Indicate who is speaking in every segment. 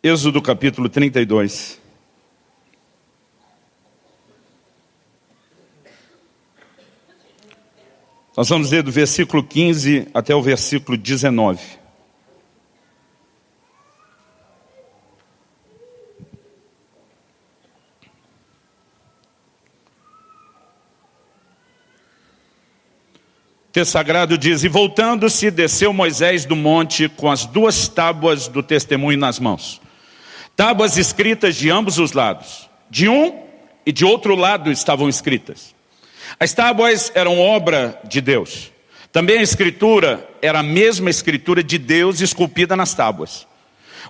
Speaker 1: Êxodo capítulo 32. Nós vamos ler do versículo 15 até o versículo 19. O texto sagrado diz: E voltando-se, desceu Moisés do monte com as 2 tábuas do testemunho nas mãos. Tábuas escritas de ambos os lados. De um e de outro lado estavam escritas. As tábuas eram obra de Deus. Também a escritura era a mesma escritura de Deus esculpida nas tábuas.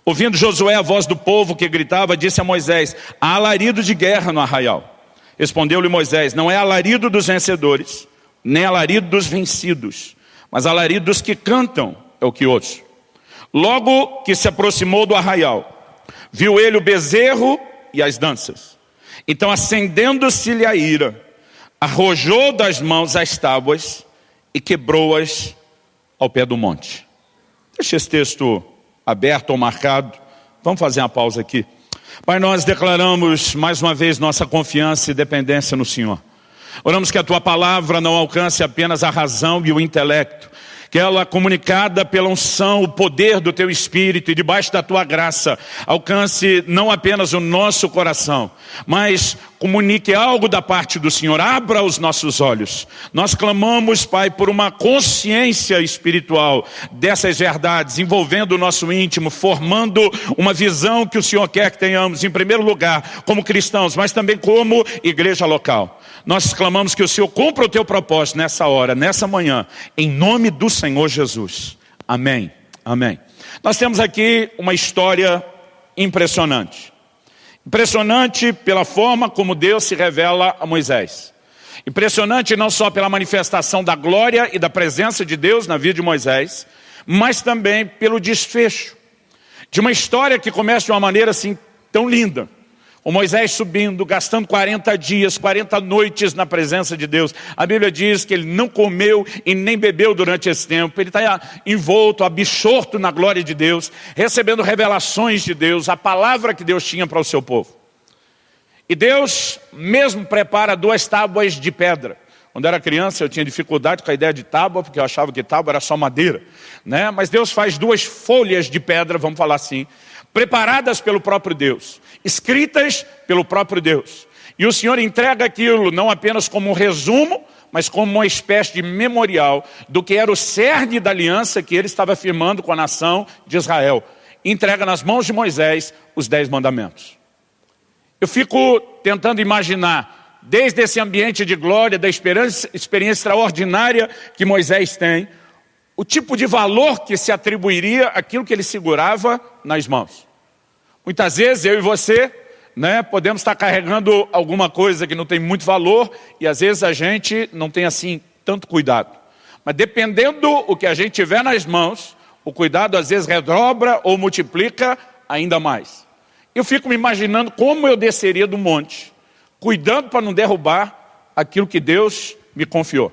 Speaker 1: Ouvindo Josué a voz do povo que gritava, disse a Moisés: Há alarido de guerra no arraial. Respondeu-lhe Moisés: Não é alarido dos vencedores, nem alarido dos vencidos, mas alarido dos que cantam é o que ouço. Logo que se aproximou do arraial, viu ele o bezerro e as danças. Então, acendendo-se-lhe a ira, arrojou das mãos as tábuas e quebrou-as ao pé do monte. Deixa esse texto aberto ou marcado. Vamos fazer uma pausa aqui. Pai, nós declaramos mais uma vez nossa confiança e dependência no Senhor. Oramos que a Tua palavra não alcance apenas a razão e o intelecto, que ela, comunicada pela unção, o poder do Teu Espírito e debaixo da Tua graça, alcance não apenas o nosso coração, mas comunique algo da parte do Senhor. Abra os nossos olhos. Nós clamamos, Pai, por uma consciência espiritual dessas verdades, envolvendo o nosso íntimo, formando uma visão que o Senhor quer que tenhamos, em primeiro lugar, como cristãos, mas também como igreja local. Nós clamamos que o Senhor cumpra o Teu propósito nessa hora, nessa manhã, em nome do Senhor Jesus. Amém. Amém. Nós temos aqui uma história impressionante. Impressionante pela forma como Deus se revela a Moisés. Impressionante não só pela manifestação da glória e da presença de Deus na vida de Moisés, mas também pelo desfecho de uma história que começa de uma maneira assim tão linda. O Moisés subindo, gastando 40 dias, 40 noites na presença de Deus. A Bíblia diz que ele não comeu e nem bebeu durante esse tempo. Ele está envolto, absorto na glória de Deus, recebendo revelações de Deus, a palavra que Deus tinha para o seu povo. E Deus mesmo prepara 2 tábuas de pedra. Quando eu era criança eu tinha dificuldade com a ideia de tábua, porque eu achava que tábua era só madeira, né? Mas Deus faz 2 folhas de pedra, vamos falar assim, preparadas pelo próprio Deus, escritas pelo próprio Deus. E o Senhor entrega aquilo não apenas como um resumo, mas como uma espécie de memorial do que era o cerne da aliança que ele estava firmando com a nação de Israel. E entrega nas mãos de Moisés os 10 mandamentos. Eu fico tentando imaginar, desde esse ambiente de glória, da experiência extraordinária que Moisés tem, o tipo de valor que se atribuiria àquilo que ele segurava nas mãos. Muitas vezes eu e você, né, podemos estar carregando alguma coisa que não tem muito valor e às vezes a gente não tem assim tanto cuidado. Mas dependendo o que a gente tiver nas mãos, o cuidado às vezes redobra ou multiplica ainda mais. Eu fico me imaginando como eu desceria do monte, cuidando para não derrubar aquilo que Deus me confiou.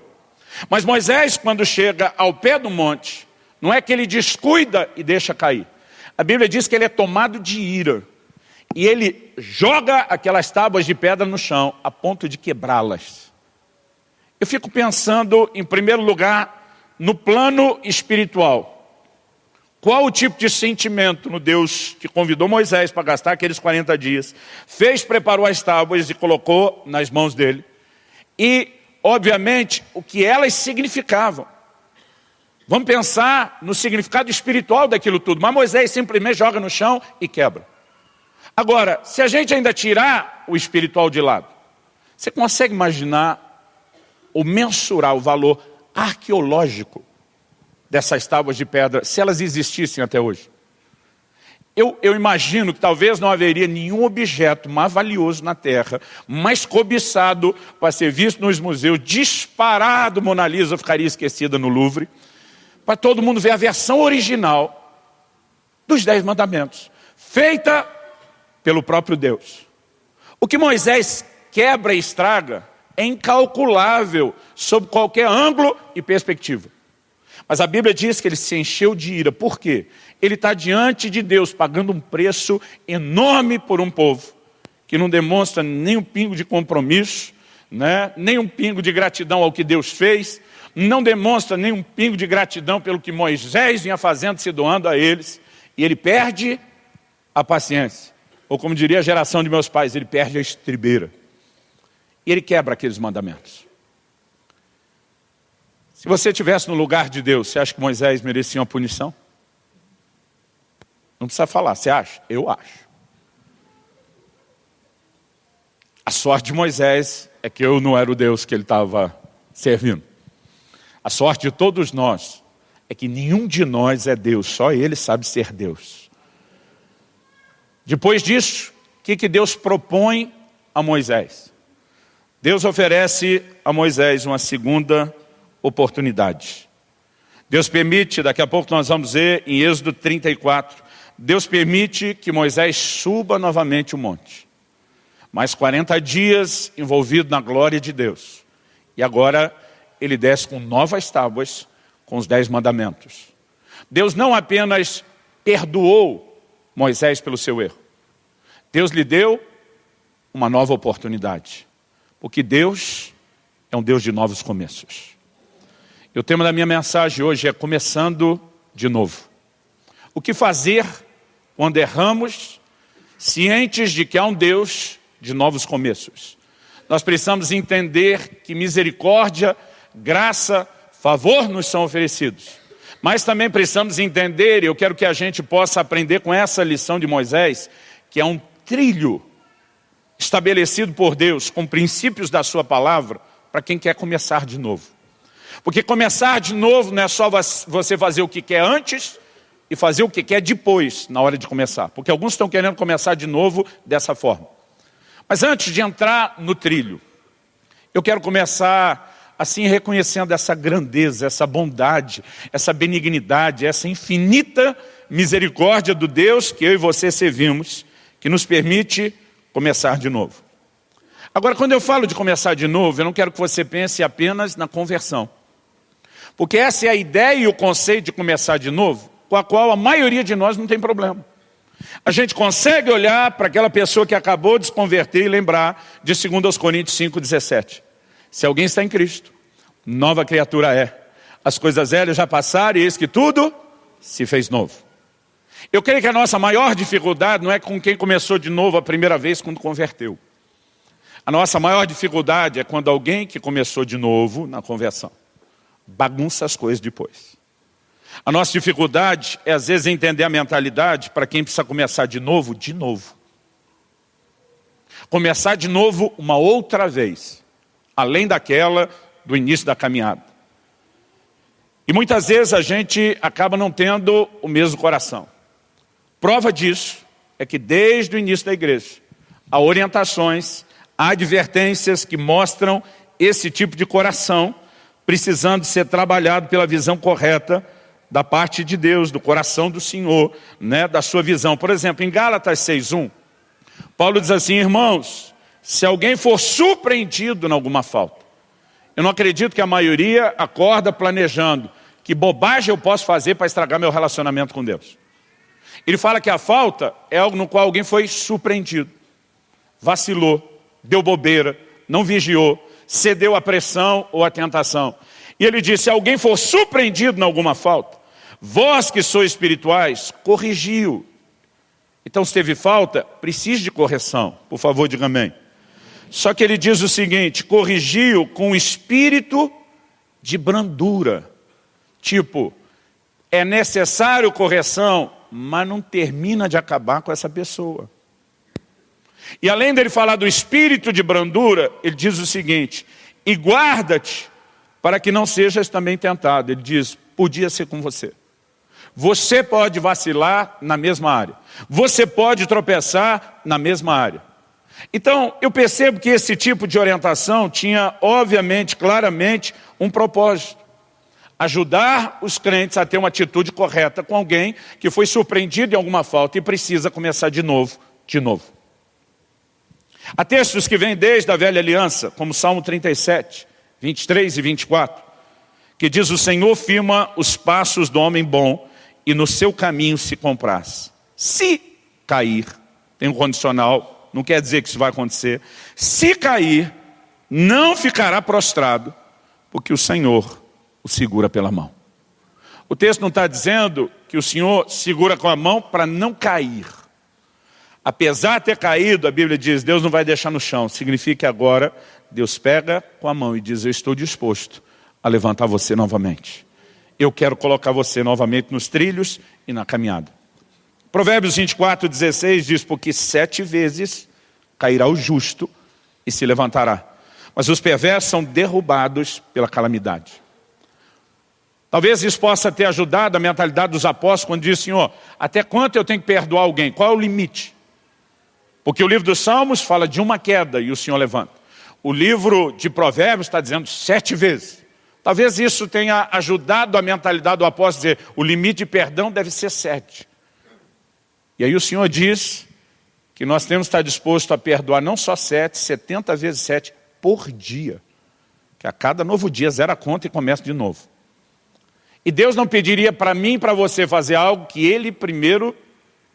Speaker 1: Mas Moisés, quando chega ao pé do monte, não é que ele descuida e deixa cair. A Bíblia diz que ele é tomado de ira. E ele joga aquelas tábuas de pedra no chão, a ponto de quebrá-las. Eu fico pensando, em primeiro lugar, no plano espiritual. Qual o tipo de sentimento no Deus que convidou Moisés para gastar aqueles 40 dias, preparou as tábuas e colocou nas mãos dele. E, obviamente, o que elas significavam. Vamos pensar no significado espiritual daquilo tudo. Mas Moisés simplesmente joga no chão e quebra. Agora, se a gente ainda tirar o espiritual de lado, você consegue imaginar ou mensurar o valor arqueológico dessas tábuas de pedra, se elas existissem até hoje? Eu imagino que talvez não haveria nenhum objeto mais valioso na Terra, mais cobiçado para ser visto nos museus, disparado, Mona Lisa ficaria esquecida no Louvre, para todo mundo ver a versão original dos 10 mandamentos, feita pelo próprio Deus. O que Moisés quebra e estraga é incalculável sob qualquer ângulo e perspectiva. Mas a Bíblia diz que ele se encheu de ira. Por quê? Ele está diante de Deus, pagando um preço enorme por um povo, que não demonstra nem um pingo de compromisso, né? Nem um pingo de gratidão ao que Deus fez, não demonstra nem um pingo de gratidão pelo que Moisés vinha fazendo, se doando a eles, e ele perde a paciência. Ou como diria a geração de meus pais, ele perde a estribeira. E ele quebra aqueles mandamentos. Se você estivesse no lugar de Deus, você acha que Moisés merecia uma punição? Não precisa falar, você acha? Eu acho. A sorte de Moisés é que eu não era o Deus que ele estava servindo. A sorte de todos nós é que nenhum de nós é Deus, só ele sabe ser Deus. Depois disso, o que Deus propõe a Moisés? Deus oferece a Moisés uma segunda oportunidade. Deus permite, daqui a pouco nós vamos ver em Êxodo 34, Deus permite que Moisés suba novamente o monte. Mais 40 dias envolvido na glória de Deus. E agora ele desce com novas tábuas, com os 10 mandamentos. Deus não apenas perdoou Moisés pelo seu erro. Deus lhe deu uma nova oportunidade. Porque Deus é um Deus de novos começos. E o tema da minha mensagem hoje é começando de novo. O que fazer quando erramos, cientes de que há um Deus de novos começos? Nós precisamos entender que misericórdia, graça, favor nos são oferecidos. Mas também precisamos entender, e eu quero que a gente possa aprender com essa lição de Moisés, que é um trilho estabelecido por Deus com princípios da sua palavra para quem quer começar de novo. Porque começar de novo não é só você fazer o que quer antes e fazer o que quer depois, na hora de começar. Porque alguns estão querendo começar de novo dessa forma. Mas antes de entrar no trilho, eu quero começar assim reconhecendo essa grandeza, essa bondade, essa benignidade, essa infinita misericórdia do Deus que eu e você servimos, que nos permite começar de novo. Agora, quando eu falo de começar de novo, eu não quero que você pense apenas na conversão. Porque essa é a ideia e o conceito de começar de novo, com a qual a maioria de nós não tem problema. A gente consegue olhar para aquela pessoa que acabou de se converter e lembrar de 2 Coríntios 5,17. Se alguém está em Cristo, nova criatura é. As coisas velhas já passaram e eis que tudo se fez novo. Eu creio que a nossa maior dificuldade não é com quem começou de novo a primeira vez quando converteu. A nossa maior dificuldade é quando alguém que começou de novo na conversão bagunça as coisas depois. A nossa dificuldade é às vezes entender a mentalidade para quem precisa começar de novo. Começar de novo uma outra vez, além daquela do início da caminhada. E muitas vezes a gente acaba não tendo o mesmo coração. Prova disso é que desde o início da igreja, há orientações, há advertências que mostram esse tipo de coração precisando ser trabalhado pela visão correta da parte de Deus, do coração do Senhor, né, da sua visão. Por exemplo, em Gálatas 6:1, Paulo diz assim: irmãos, se alguém for surpreendido em alguma falta, eu não acredito que a maioria acorda planejando que bobagem eu posso fazer para estragar meu relacionamento com Deus. Ele fala que a falta é algo no qual alguém foi surpreendido, vacilou, deu bobeira, não vigiou, cedeu à pressão ou à tentação. E ele diz: se alguém for surpreendido em alguma falta, vós que sois espirituais, corrigiu. Então, se teve falta, precisa de correção. Por favor, diga amém. Só que ele diz o seguinte: corrigiu com espírito de brandura. Tipo, é necessário correção, mas não termina de acabar com essa pessoa. E além dele falar do espírito de brandura, ele diz o seguinte: e guarda-te para que não sejas também tentado. Ele diz: podia ser com você. Você pode vacilar na mesma área. Você pode tropeçar na mesma área. Então, eu percebo que esse tipo de orientação tinha, obviamente, claramente, um propósito. Ajudar os crentes a ter uma atitude correta com alguém que foi surpreendido em alguma falta e precisa começar de novo. Há textos que vêm desde a velha aliança, como Salmo 37, 23 e 24, que diz: o Senhor firma os passos do homem bom e no seu caminho se compraz. Se cair, tem um condicional, não quer dizer que isso vai acontecer. Se cair, não ficará prostrado, porque o Senhor o segura pela mão. O texto não está dizendo que o Senhor segura com a mão para não cair. Apesar de ter caído, a Bíblia diz, Deus não vai deixar no chão. Significa que agora Deus pega com a mão e diz: eu estou disposto a levantar você novamente. Eu quero colocar você novamente nos trilhos e na caminhada. Provérbios 24:16 diz: porque 7 vezes cairá o justo e se levantará, mas os perversos são derrubados pela calamidade. Talvez isso possa ter ajudado a mentalidade dos apóstolos quando diz: Senhor, até quanto eu tenho que perdoar alguém? Qual é o limite? Porque o livro dos Salmos fala de uma queda e o Senhor levanta. O livro de Provérbios está dizendo 7 vezes. Talvez isso tenha ajudado a mentalidade do apóstolo a dizer: o limite de perdão deve ser 7. E aí o Senhor diz que nós temos que estar disposto a perdoar não só 7, 70 vezes 7 por dia. Que a cada novo dia zera a conta e começa de novo. E Deus não pediria para mim e para você fazer algo que Ele primeiro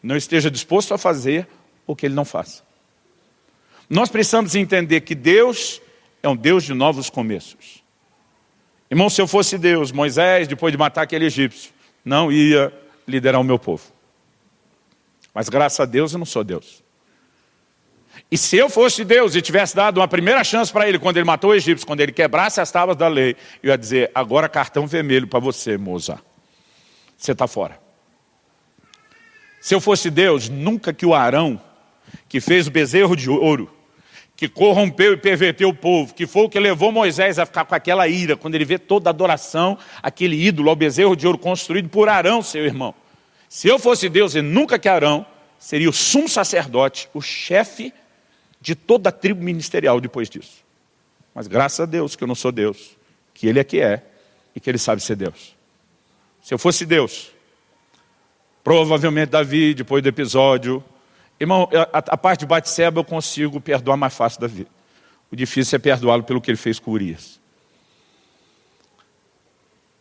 Speaker 1: não esteja disposto a fazer ou que Ele não faça. Nós precisamos entender que Deus é um Deus de novos começos. Irmão, se eu fosse Deus, Moisés, depois de matar aquele egípcio, não ia liderar o meu povo. Mas graças a Deus eu não sou Deus. E se eu fosse Deus e tivesse dado uma primeira chance para ele quando ele matou o egípcio, quando ele quebrasse as tábuas da lei, eu ia dizer: agora cartão vermelho para você, moça. Você está fora. Se eu fosse Deus, nunca que o Arão, que fez o bezerro de ouro, que corrompeu e perverteu o povo, que foi o que levou Moisés a ficar com aquela ira, quando ele vê toda a adoração, aquele ídolo ao bezerro de ouro construído por Arão, seu irmão. Se eu fosse Deus, e nunca que Arão seria o sumo sacerdote, o chefe de toda a tribo ministerial depois disso. Mas graças a Deus que eu não sou Deus, que Ele é que é e que Ele sabe ser Deus. Se eu fosse Deus, provavelmente Davi, depois do episódio, irmão, a parte de Batseba eu consigo perdoar mais fácil Davi. O difícil é perdoá-lo pelo que ele fez com Urias.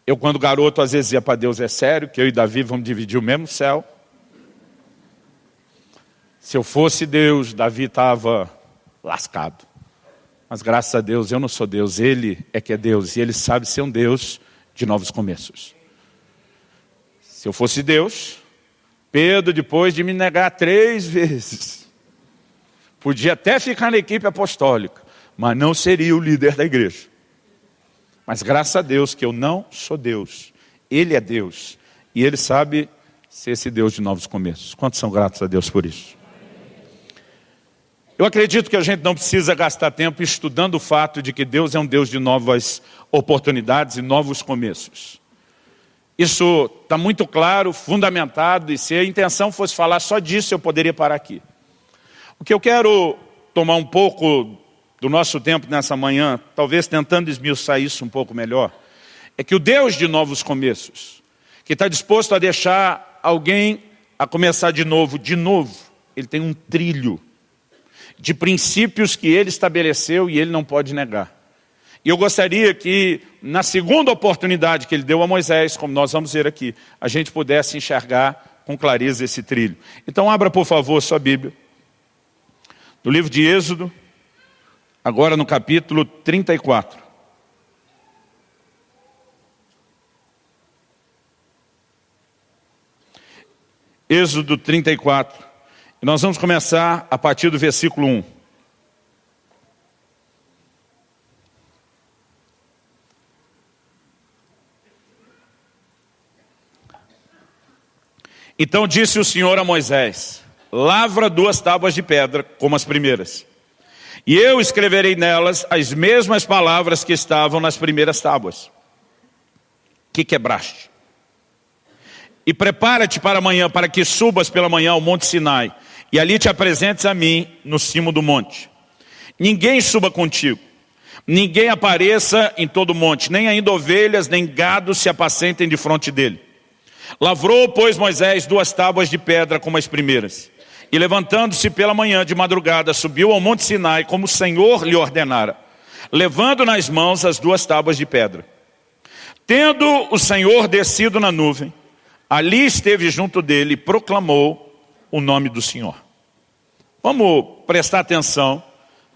Speaker 1: Eu, quando garoto, às vezes ia para Deus: é sério que eu e Davi vamos dividir o mesmo céu? Se eu fosse Deus, Davi estava lascado. Mas graças a Deus eu não sou Deus, Ele é que é Deus. E Ele sabe ser um Deus de novos começos. Se eu fosse Deus, Pedro, depois de me negar 3 vezes, podia até ficar na equipe apostólica, mas não seria o líder da igreja. Mas graças a Deus que eu não sou Deus. Ele é Deus. E Ele sabe ser esse Deus de novos começos. Quantos são gratos a Deus por isso? Eu acredito que a gente não precisa gastar tempo estudando o fato de que Deus é um Deus de novas oportunidades e novos começos. Isso está muito claro, fundamentado, e se a intenção fosse falar só disso, eu poderia parar aqui. O que eu quero tomar um pouco do nosso tempo nessa manhã, talvez tentando esmiuçar isso um pouco melhor, é que o Deus de novos começos, que está disposto a deixar alguém a começar de novo, Ele tem um trilho de princípios que Ele estabeleceu e Ele não pode negar. E eu gostaria que, na segunda oportunidade que Ele deu a Moisés, como nós vamos ver aqui, a gente pudesse enxergar com clareza esse trilho. Então abra, por favor, sua Bíblia, no livro de Êxodo, agora no capítulo 34. Êxodo 34. E nós vamos começar a partir do versículo 1. Então disse o Senhor a Moisés: lavra 2 tábuas de pedra, como as primeiras. E eu escreverei nelas as mesmas palavras que estavam nas primeiras tábuas, que quebraste. E prepara-te para amanhã, para que subas pela manhã ao monte Sinai, e ali te apresentes a mim no cimo do monte. Ninguém suba contigo, ninguém apareça em todo o monte, nem ainda ovelhas, nem gado se apacentem de fronte dele. Lavrou, pois, Moisés 2 tábuas de pedra como as primeiras. E levantando-se pela manhã de madrugada, subiu ao monte Sinai, como o Senhor lhe ordenara, levando nas mãos as 2 tábuas de pedra. Tendo o Senhor descido na nuvem, ali esteve junto dele e proclamou o nome do Senhor. Vamos prestar atenção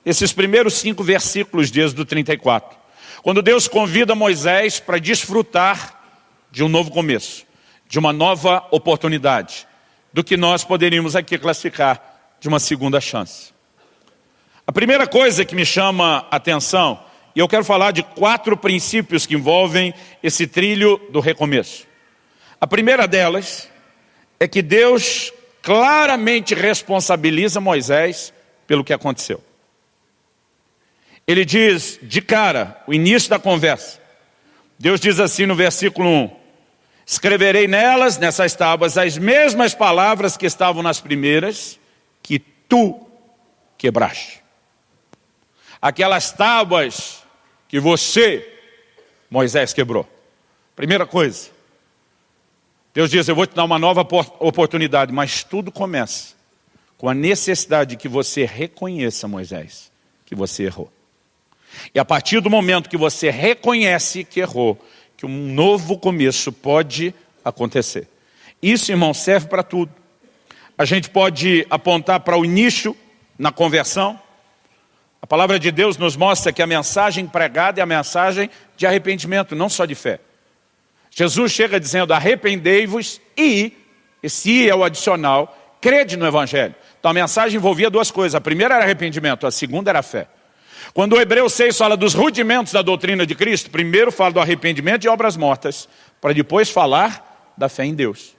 Speaker 1: nesses primeiros 5 versículos de Êxodo 34. Quando Deus convida Moisés para desfrutar de um novo começo, de uma nova oportunidade, do que nós poderíamos aqui classificar de uma segunda chance. A primeira coisa que me chama a atenção, e eu quero falar de 4 princípios que envolvem esse trilho do recomeço. A primeira delas é que Deus claramente responsabiliza Moisés pelo que aconteceu. Ele diz de cara, o início da conversa, Deus diz assim no versículo 1, escreverei nelas, nessas tábuas, as mesmas palavras que estavam nas primeiras, que tu quebraste. Aquelas tábuas que você, Moisés, quebrou. Primeira coisa, Deus diz, eu vou te dar uma nova oportunidade, mas tudo começa com a necessidade que você reconheça, Moisés, que você errou. E a partir do momento que você reconhece que errou, que um novo começo pode acontecer. Isso, irmão, serve para tudo. A gente pode apontar para o início na conversão. A palavra de Deus nos mostra que a mensagem pregada é a mensagem de arrependimento, não só de fé. Jesus chega dizendo, arrependei-vos e, esse é o adicional, crede no Evangelho. Então a mensagem envolvia 2 coisas. A primeira era arrependimento, a segunda era fé. Quando o Hebreus 6 fala dos rudimentos da doutrina de Cristo, primeiro fala do arrependimento e obras mortas, para depois falar da fé em Deus.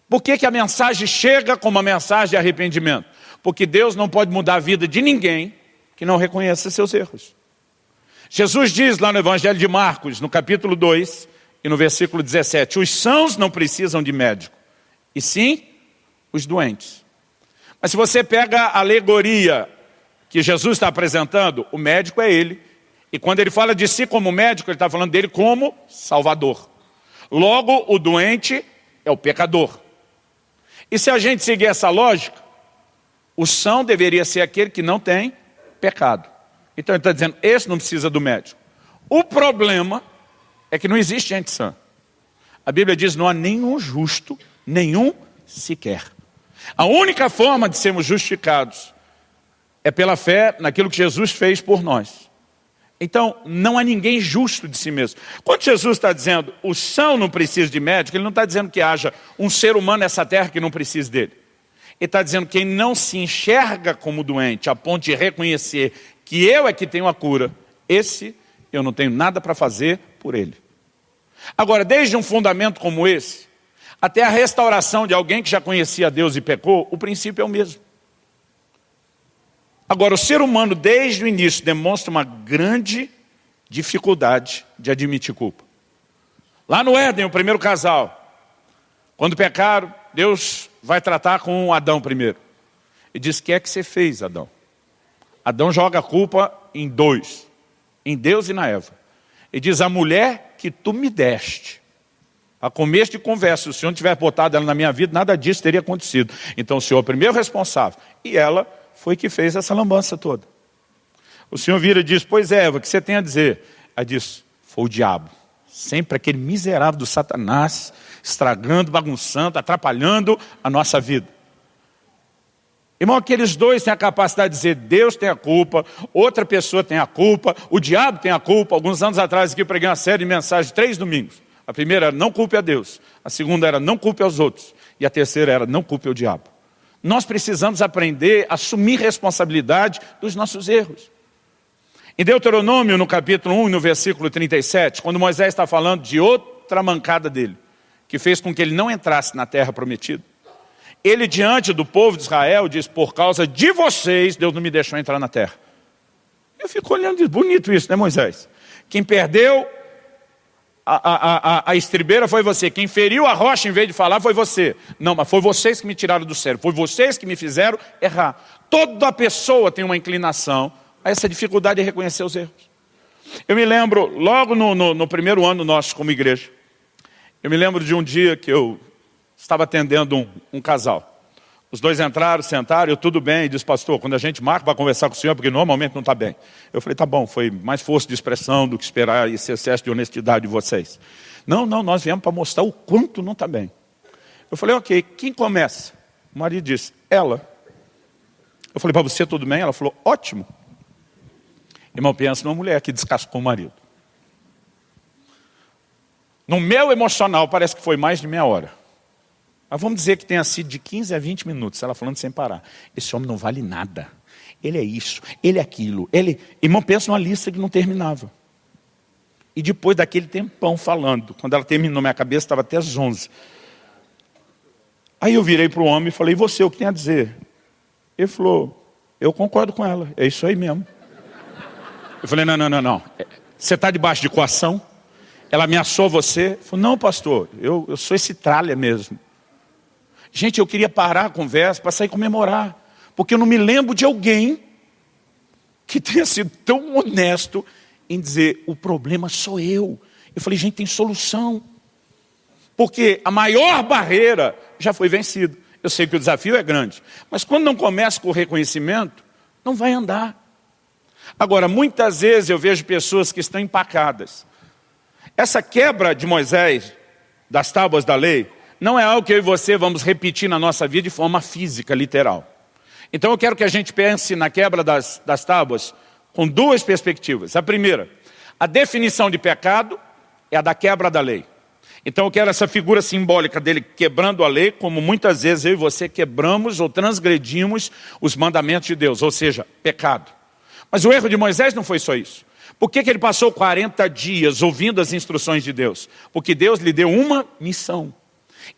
Speaker 1: Por que a mensagem chega como uma mensagem de arrependimento? Porque Deus não pode mudar a vida de ninguém que não reconheça seus erros. Jesus diz lá no Evangelho de Marcos, no capítulo 2 e no versículo 17, os sãos não precisam de médico, e sim os doentes. Mas se você pega a alegoria que Jesus está apresentando, o médico é ele. E quando ele fala de si como médico, ele está falando dele como salvador. Logo, o doente é o pecador. E se a gente seguir essa lógica, o são deveria ser aquele que não tem pecado. Então ele está dizendo, esse não precisa do médico. O problema é que não existe gente sã. A Bíblia diz, não há nenhum justo, nenhum sequer. A única forma de sermos justificados é pela fé naquilo que Jesus fez por nós. Então, não há ninguém justo de si mesmo. Quando Jesus está dizendo, o são não precisa de médico, ele não está dizendo que haja um ser humano nessa terra que não precise dele. Ele está dizendo que quem não se enxerga como doente, a ponto de reconhecer que eu é que tenho a cura, esse eu não tenho nada para fazer por ele. Agora, desde um fundamento como esse, até a restauração de alguém que já conhecia Deus e pecou, o princípio é o mesmo. Agora, o ser humano, desde o início, demonstra uma grande dificuldade de admitir culpa. Lá no Éden, o primeiro casal, quando pecaram, Deus vai tratar com Adão primeiro. E diz, o que é que você fez, Adão? Adão joga a culpa em 2, em Deus e na Eva. E diz, a mulher que tu me deste. A começo de conversa, se o Senhor não tivesse botado ela na minha vida, nada disso teria acontecido. Então o Senhor é o primeiro responsável. E ela foi que fez essa lambança toda. O Senhor vira e diz, pois é, Eva, o que você tem a dizer? Ela diz, foi o diabo. Sempre aquele miserável do Satanás, estragando, bagunçando, atrapalhando a nossa vida. Irmão, aqueles dois têm a capacidade de dizer, Deus tem a culpa, outra pessoa tem a culpa, o diabo tem a culpa. Alguns anos atrás aqui eu preguei uma série de mensagens, 3 domingos. A primeira era, não culpe a Deus. A segunda era, não culpe aos outros. E a terceira era, não culpe o diabo. Nós precisamos aprender a assumir responsabilidade dos nossos erros. Em Deuteronômio, no capítulo 1, no versículo 37, quando Moisés está falando de outra mancada dele, que fez com que ele não entrasse na terra prometida, ele, diante do povo de Israel, diz, por causa de vocês, Deus não me deixou entrar na terra. Eu fico olhando e diz, bonito isso, né, Moisés? Quem perdeu a estribeira foi você. Quem feriu a rocha em vez de falar foi você. Não, mas foi vocês que me tiraram do sério. Foi vocês que me fizeram errar. Toda pessoa tem uma inclinação a essa dificuldade de reconhecer os erros. Eu me lembro, logo no primeiro ano nosso como igreja, eu me lembro de um dia que eu estava atendendo um casal. Os dois entraram, sentaram, eu tudo bem, e disse, pastor, quando a gente marca para conversar com o senhor, porque normalmente não está bem. Eu falei, tá bom, foi mais força de expressão do que esperar esse excesso de honestidade de vocês. Não, nós viemos para mostrar o quanto não está bem. Eu falei, ok, quem começa? O marido disse, ela. Eu falei, para você tudo bem? Ela falou, ótimo. Irmão, pensa numa mulher que descascou o marido. No meu emocional, parece que foi mais de meia hora. Mas vamos dizer que tenha sido de 15 a 20 minutos, ela falando sem parar. Esse homem não vale nada. Ele é isso, ele é aquilo. Irmão, pensa numa lista que não terminava. E depois daquele tempão falando, quando ela terminou, minha cabeça estava até às 11. Aí eu virei para o homem e falei, e você, o que tem a dizer? Ele falou, eu concordo com ela, é isso aí mesmo. Eu falei, não. Você está debaixo de coação? Ela ameaçou você? Ele falou, não, pastor, eu sou esse tralha mesmo. Gente, eu queria parar a conversa para sair comemorar. Porque eu não me lembro de alguém que tenha sido tão honesto em dizer, o problema sou eu. Eu falei, gente, tem solução. Porque a maior barreira já foi vencida. Eu sei que o desafio é grande. Mas quando não começa com o reconhecimento, não vai andar. Agora, muitas vezes eu vejo pessoas que estão empacadas. Essa quebra de Moisés, das tábuas da lei, não é algo que eu e você vamos repetir na nossa vida de forma física, literal. Então eu quero que a gente pense na quebra das tábuas com duas perspectivas. A primeira, a definição de pecado é a da quebra da lei. Então eu quero essa figura simbólica dele quebrando a lei, como muitas vezes eu e você quebramos ou transgredimos os mandamentos de Deus, ou seja, pecado. Mas o erro de Moisés não foi só isso. Por que ele passou 40 dias ouvindo as instruções de Deus? Porque Deus lhe deu uma missão.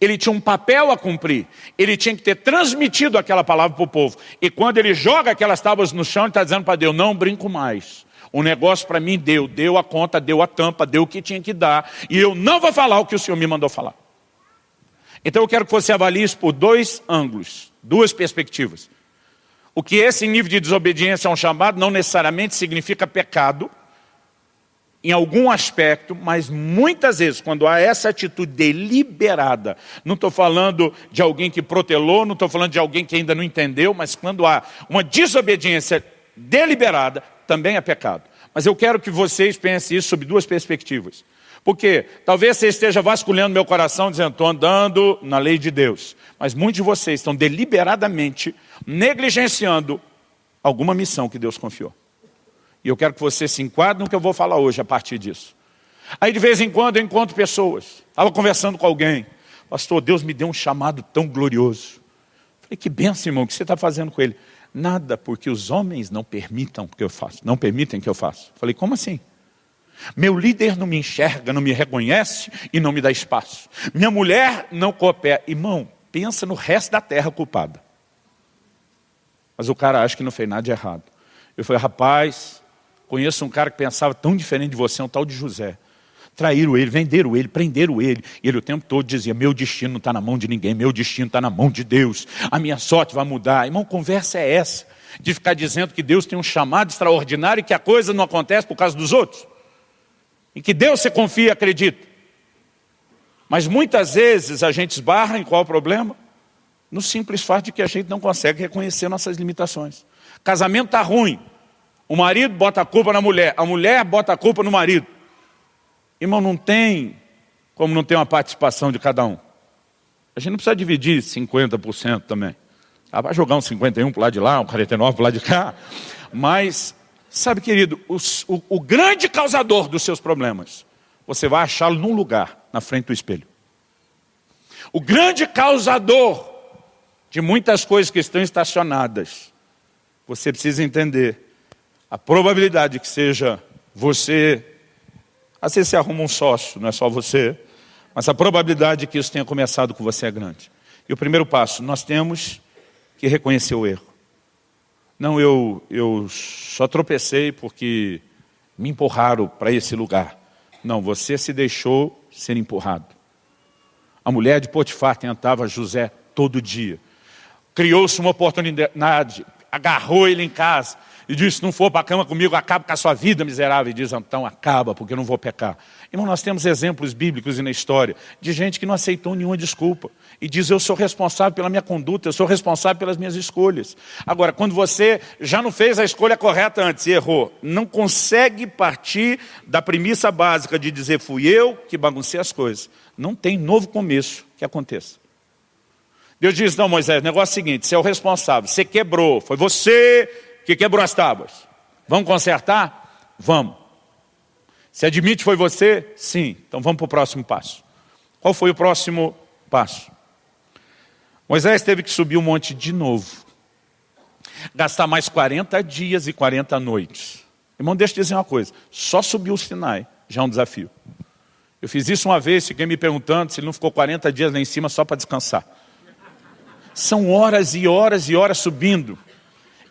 Speaker 1: Ele tinha um papel a cumprir. Ele tinha que ter transmitido aquela palavra para o povo. E quando ele joga aquelas tábuas no chão, ele está dizendo para Deus, não brinco mais. O negócio para mim deu a conta, deu a tampa, deu o que tinha que dar. E eu não vou falar o que o Senhor me mandou falar. Então eu quero que você avalie isso por dois ângulos, duas perspectivas. O que esse nível de desobediência é um chamado não necessariamente significa pecado, em algum aspecto, mas muitas vezes, quando há essa atitude deliberada, não estou falando de alguém que protelou, não estou falando de alguém que ainda não entendeu, mas quando há uma desobediência deliberada, também é pecado. Mas eu quero que vocês pensem isso sob duas perspectivas. Porque talvez você esteja vasculhando meu coração, dizendo, estou andando na lei de Deus. Mas muitos de vocês estão deliberadamente negligenciando alguma missão que Deus confiou. E eu quero que você se enquadre no que eu vou falar hoje a partir disso. Aí de vez em quando eu encontro pessoas. Estava conversando com alguém. Pastor, Deus me deu um chamado tão glorioso. Falei, que bênção, irmão, o que você está fazendo com ele? Nada, porque os homens não permitem que eu faça. Não permitem que eu faça. Falei, como assim? Meu líder não me enxerga, não me reconhece e não me dá espaço. Minha mulher não coopera. Irmão, pensa no resto da terra culpada. Mas o cara acha que não fez nada de errado. Eu falei, rapaz, conheço um cara que pensava tão diferente de você, um tal de José. Traíram ele, venderam ele, prenderam ele. E ele o tempo todo dizia, meu destino não está na mão de ninguém, meu destino está na mão de Deus. A minha sorte vai mudar. Irmão, conversa é essa. De ficar dizendo que Deus tem um chamado extraordinário e que a coisa não acontece por causa dos outros. Em que Deus você confia e acredita. Mas muitas vezes a gente esbarra em qual o problema? No simples fato de que a gente não consegue reconhecer nossas limitações. Casamento está ruim. O marido bota a culpa na mulher. A mulher bota a culpa no marido. Irmão, não tem como não ter uma participação de cada um. A gente não precisa dividir 50% também. Vai jogar um 51 para o lado de lá, um 49 para o lado de cá. Mas, sabe, querido, o grande causador dos seus problemas, você vai achá-lo num lugar, na frente do espelho. O grande causador de muitas coisas que estão estacionadas, você precisa entender a probabilidade de que seja você, às vezes você arruma um sócio, não é só você, mas a probabilidade de que isso tenha começado com você é grande. E o primeiro passo, nós temos que reconhecer o erro. Não, eu só tropecei porque me empurraram para esse lugar. Não, você se deixou ser empurrado. A mulher de Potifar tentava José todo dia. Criou-se uma oportunidade, agarrou ele em casa. e diz, se não for para a cama comigo, acaba com a sua vida miserável. E diz, então acaba, porque eu não vou pecar. Irmão, nós temos exemplos bíblicos e na história de gente que não aceitou nenhuma desculpa. E diz, eu sou responsável pela minha conduta, eu sou responsável pelas minhas escolhas. Agora, quando você já não fez a escolha correta antes e errou, não consegue partir da premissa básica de dizer, fui eu que baguncei as coisas. Não tem novo começo que aconteça. Deus diz, não, Moisés, o negócio é o seguinte, você é o responsável, você quebrou, foi você que quebrou as tábuas. Vamos consertar? Vamos. Você admite que foi você? Sim. Então vamos para o próximo passo. Qual foi o próximo passo? Moisés teve que subir o monte de novo. Gastar mais 40 dias e 40 noites. Irmão, deixa eu dizer uma coisa. Só subir o Sinai já é um desafio. Eu fiz isso uma vez, fiquei me perguntando se ele não ficou 40 dias lá em cima só para descansar. São horas e horas e horas subindo.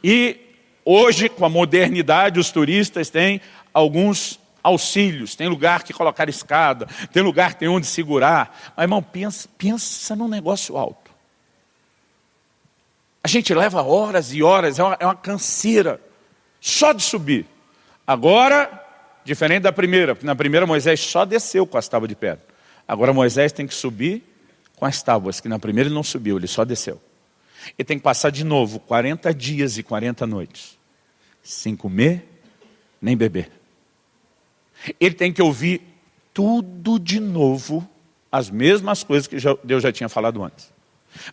Speaker 1: E hoje, com a modernidade, os turistas têm alguns auxílios. Tem lugar que colocar escada, tem lugar que tem onde segurar. Mas, irmão, pensa num negócio alto. A gente leva horas e horas, é uma canseira só de subir. Agora, diferente da primeira, porque na primeira Moisés só desceu com as tábuas de pedra. Agora Moisés tem que subir com as tábuas, que na primeira ele não subiu, ele só desceu. Ele tem que passar de novo 40 dias e 40 noites, sem comer nem beber. Ele tem que ouvir tudo de novo, as mesmas coisas que Deus já tinha falado antes.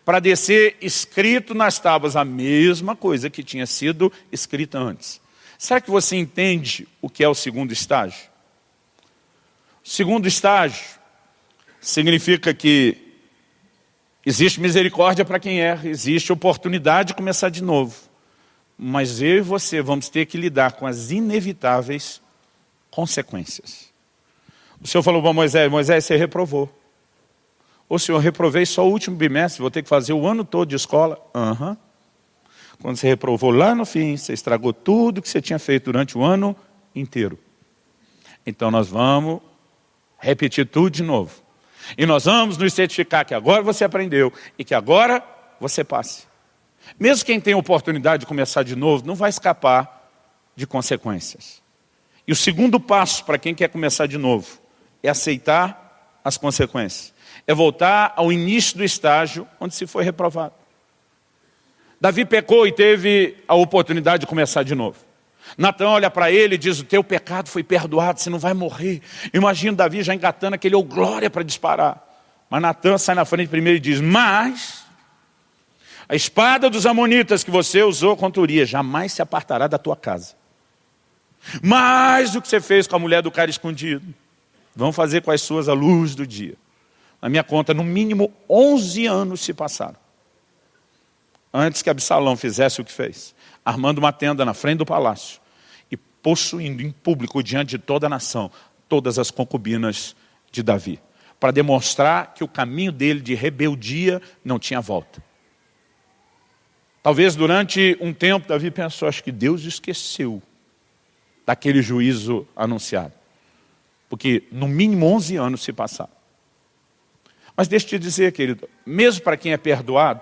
Speaker 1: Para descer escrito nas tábuas a mesma coisa que tinha sido escrita antes. Será que você entende o que é o segundo estágio? O segundo estágio significa que existe misericórdia para quem erra, existe oportunidade de começar de novo. Mas eu e você vamos ter que lidar com as inevitáveis consequências. O Senhor falou para Moisés, Moisés, você reprovou. Ô Senhor, reprovei só o último bimestre, vou ter que fazer o ano todo de escola. Quando você reprovou lá no fim, você estragou tudo que você tinha feito durante o ano inteiro. Então nós vamos repetir tudo de novo. E nós vamos nos certificar que agora você aprendeu e que agora você passe. Mesmo quem tem oportunidade de começar de novo, não vai escapar de consequências. E o segundo passo para quem quer começar de novo é aceitar as consequências. É voltar ao início do estágio onde se foi reprovado. Davi pecou e teve a oportunidade de começar de novo. Natã olha para ele e diz, o teu pecado foi perdoado, você não vai morrer. Imagina Davi já engatando aquele glória para disparar. Mas Natã sai na frente primeiro e diz, mas a espada dos amonitas que você usou contra Urias jamais se apartará da tua casa. Mais do que você fez com a mulher do cara escondido, vão fazer com as suas à luz do dia. Na minha conta, no mínimo 11 anos se passaram. Antes que Absalão fizesse o que fez. Armando uma tenda na frente do palácio. E possuindo em público, diante de toda a nação, todas as concubinas de Davi. Para demonstrar que o caminho dele de rebeldia não tinha volta. Talvez durante um tempo Davi pensou, acho que Deus esqueceu daquele juízo anunciado. Porque no mínimo 11 anos se passaram. Mas deixa eu te dizer, querido, mesmo para quem é perdoado,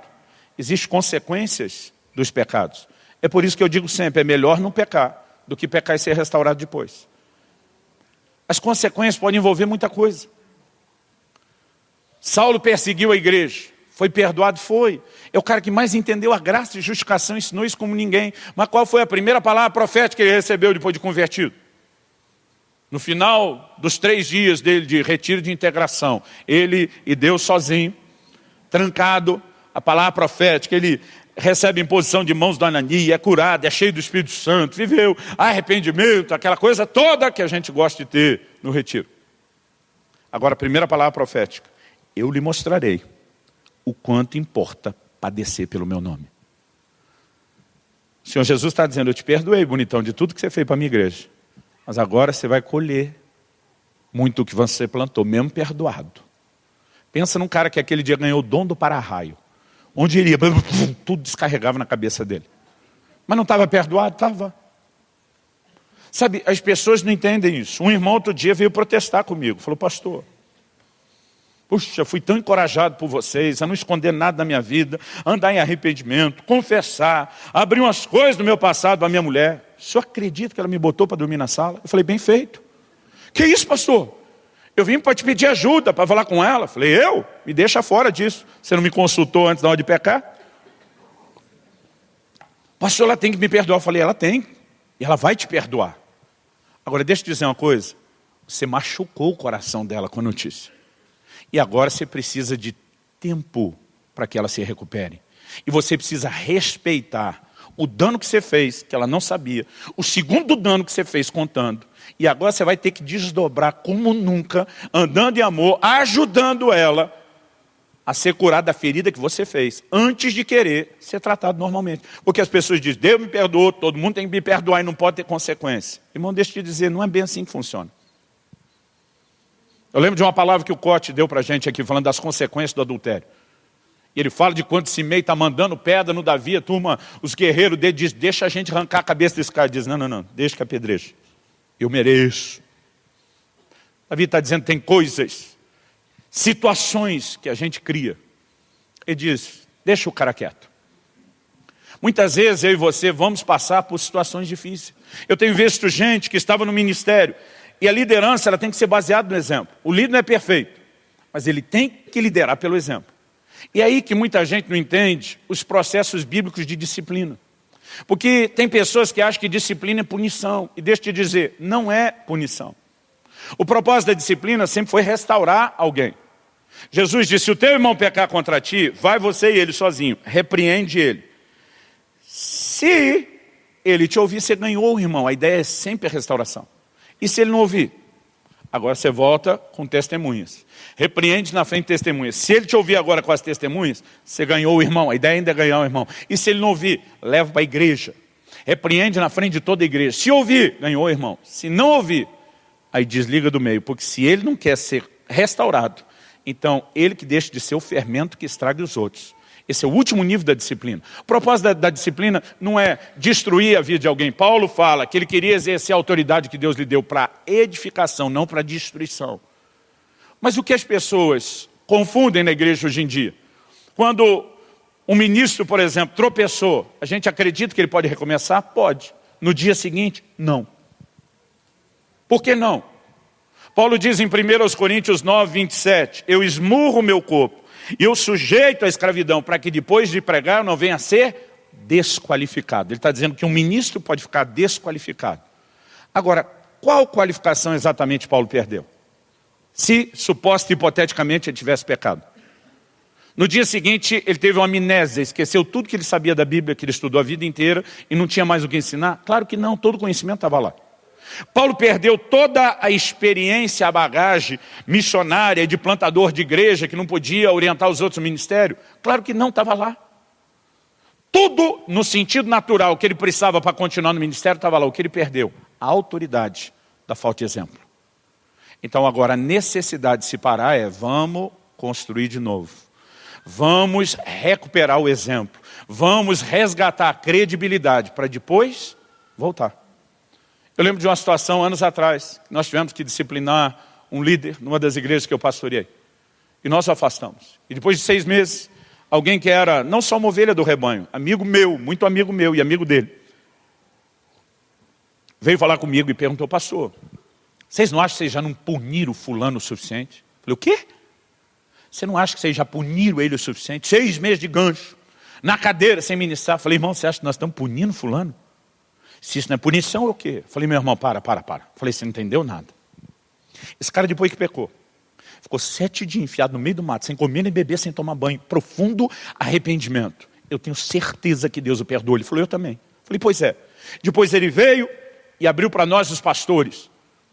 Speaker 1: existem consequências dos pecados. É por isso que eu digo sempre, é melhor não pecar do que pecar e ser restaurado depois. As consequências podem envolver muita coisa. Saulo perseguiu a igreja, foi perdoado? Foi. É o cara que mais entendeu a graça de justificação, ensinou isso como ninguém. Mas qual foi a primeira palavra profética que ele recebeu depois de convertido? No final dos 3 dias dele de retiro de integração, ele e Deus sozinho, trancado, a palavra profética, ele recebe imposição de mãos do Anani, é curado, é cheio do Espírito Santo, viveu arrependimento, aquela coisa toda que a gente gosta de ter no retiro. Agora, a primeira palavra profética, eu lhe mostrarei o quanto importa padecer pelo meu nome. O Senhor Jesus está dizendo, eu te perdoei, bonitão, de tudo que você fez para a minha igreja. Mas agora você vai colher muito o que você plantou, mesmo perdoado. Pensa num cara que aquele dia ganhou o dom do para-raio. Onde iria, tudo descarregava na cabeça dele. Mas não estava perdoado? Estava. Sabe, as pessoas não entendem isso. Um irmão outro dia veio protestar comigo. Falou, pastor, puxa, fui tão encorajado por vocês a não esconder nada da minha vida, andar em arrependimento, confessar, abrir umas coisas do meu passado para minha mulher. o senhor acredita que ela me botou para dormir na sala? Eu falei, bem feito. Que isso, pastor? Eu vim para te pedir ajuda, para falar com ela. Eu falei, eu? Me deixa fora disso. Você não me consultou antes da hora de pecar? Pastor, ela tem que me perdoar. Eu falei, ela tem. E ela vai te perdoar. Agora, deixa eu te dizer uma coisa. Você machucou o coração dela com a notícia. E agora você precisa de tempo para que ela se recupere. E você precisa respeitar o dano que você fez, que ela não sabia. O segundo dano que você fez contando. E agora você vai ter que desdobrar como nunca, andando em amor, ajudando ela a ser curada da ferida que você fez, antes de querer ser tratado normalmente. Porque as pessoas dizem, Deus me perdoou, todo mundo tem que me perdoar e não pode ter consequência. Irmão, deixa eu te dizer, não é bem assim que funciona. Eu lembro de uma palavra que o Cote deu para a gente aqui, falando das consequências do adultério. E ele fala de quando Simei está mandando pedra no Davi, a turma, os guerreiros dele dizem, deixa a gente arrancar a cabeça desse cara. Ele diz, não, deixa que apedreje. Eu mereço. Davi está dizendo, tem coisas, situações que a gente cria. Ele diz, deixa o cara quieto. Muitas vezes eu e você vamos passar por situações difíceis. Eu tenho visto gente que estava no ministério, e a liderança ela tem que ser baseada no exemplo. O líder não é perfeito, mas ele tem que liderar pelo exemplo. E é aí que muita gente não entende os processos bíblicos de disciplina. Porque tem pessoas que acham que disciplina é punição. E deixa eu te dizer, não é punição. O propósito da disciplina sempre foi restaurar alguém. Jesus disse, se o teu irmão pecar contra ti, vai você e ele sozinho, repreende ele. Se ele te ouvir, você ganhou o irmão. A ideia é sempre a restauração. E se ele não ouvir? Agora você volta com testemunhas. Repreende na frente de testemunhas. Se ele te ouvir agora com as testemunhas, você ganhou o irmão. A ideia ainda é ganhar o irmão. E se ele não ouvir, leva para a igreja. Repreende na frente de toda a igreja. Se ouvir, ganhou o irmão. Se não ouvir, aí desliga do meio. Porque se ele não quer ser restaurado, então ele que deixa de ser o fermento que estraga os outros. Esse é o último nível da disciplina. O propósito da disciplina não é destruir a vida de alguém. Paulo fala que ele queria exercer a autoridade que Deus lhe deu para edificação, não para destruição. Mas o que as pessoas confundem na igreja hoje em dia? Quando um ministro, por exemplo, tropeçou, a gente acredita que ele pode recomeçar? Pode. No dia seguinte, não. Por que não? Paulo diz em 1 Coríntios 9, 27, eu esmurro o meu corpo e eu sujeito à escravidão para que depois de pregar eu não venha a ser desqualificado. Ele está dizendo que um ministro pode ficar desqualificado. Agora, qual qualificação exatamente Paulo perdeu? Se, suposto hipoteticamente, ele tivesse pecado. No dia seguinte, ele teve uma amnésia, esqueceu tudo que ele sabia da Bíblia, que ele estudou a vida inteira e não tinha mais o que ensinar? Claro que não, todo o conhecimento estava lá. Paulo perdeu toda a experiência, a bagagem missionária de plantador de igreja que não podia orientar os outros no ministério? Claro que não, estava lá. Tudo no sentido natural que ele precisava para continuar no ministério estava lá. O que ele perdeu? A autoridade da falta de exemplo. Então agora a necessidade de se parar é vamos construir de novo. Vamos recuperar o exemplo. Vamos resgatar a credibilidade para depois voltar. Eu lembro de uma situação, anos atrás, nós tivemos que disciplinar um líder numa das igrejas que eu pastoreei. E nós o afastamos. E depois de 6 meses, alguém que era não só uma ovelha do rebanho, amigo meu, muito amigo meu e amigo dele, veio falar comigo e perguntou, pastor, vocês não acham que vocês já não puniram fulano o suficiente? Eu falei, o quê? Você não acha que vocês já puniram ele o suficiente? 6 meses de gancho, na cadeira, sem ministrar. Eu falei, irmão, você acha que nós estamos punindo fulano? Se isso não é punição, é o quê? Falei, meu irmão, para. Falei, você não entendeu nada. Esse cara depois que pecou, ficou 7 dias enfiado no meio do mato, sem comer nem beber, sem tomar banho. Profundo arrependimento. Eu tenho certeza que Deus o perdoou. Ele falou, eu também. Falei, pois é. Depois ele veio e abriu para nós os pastores.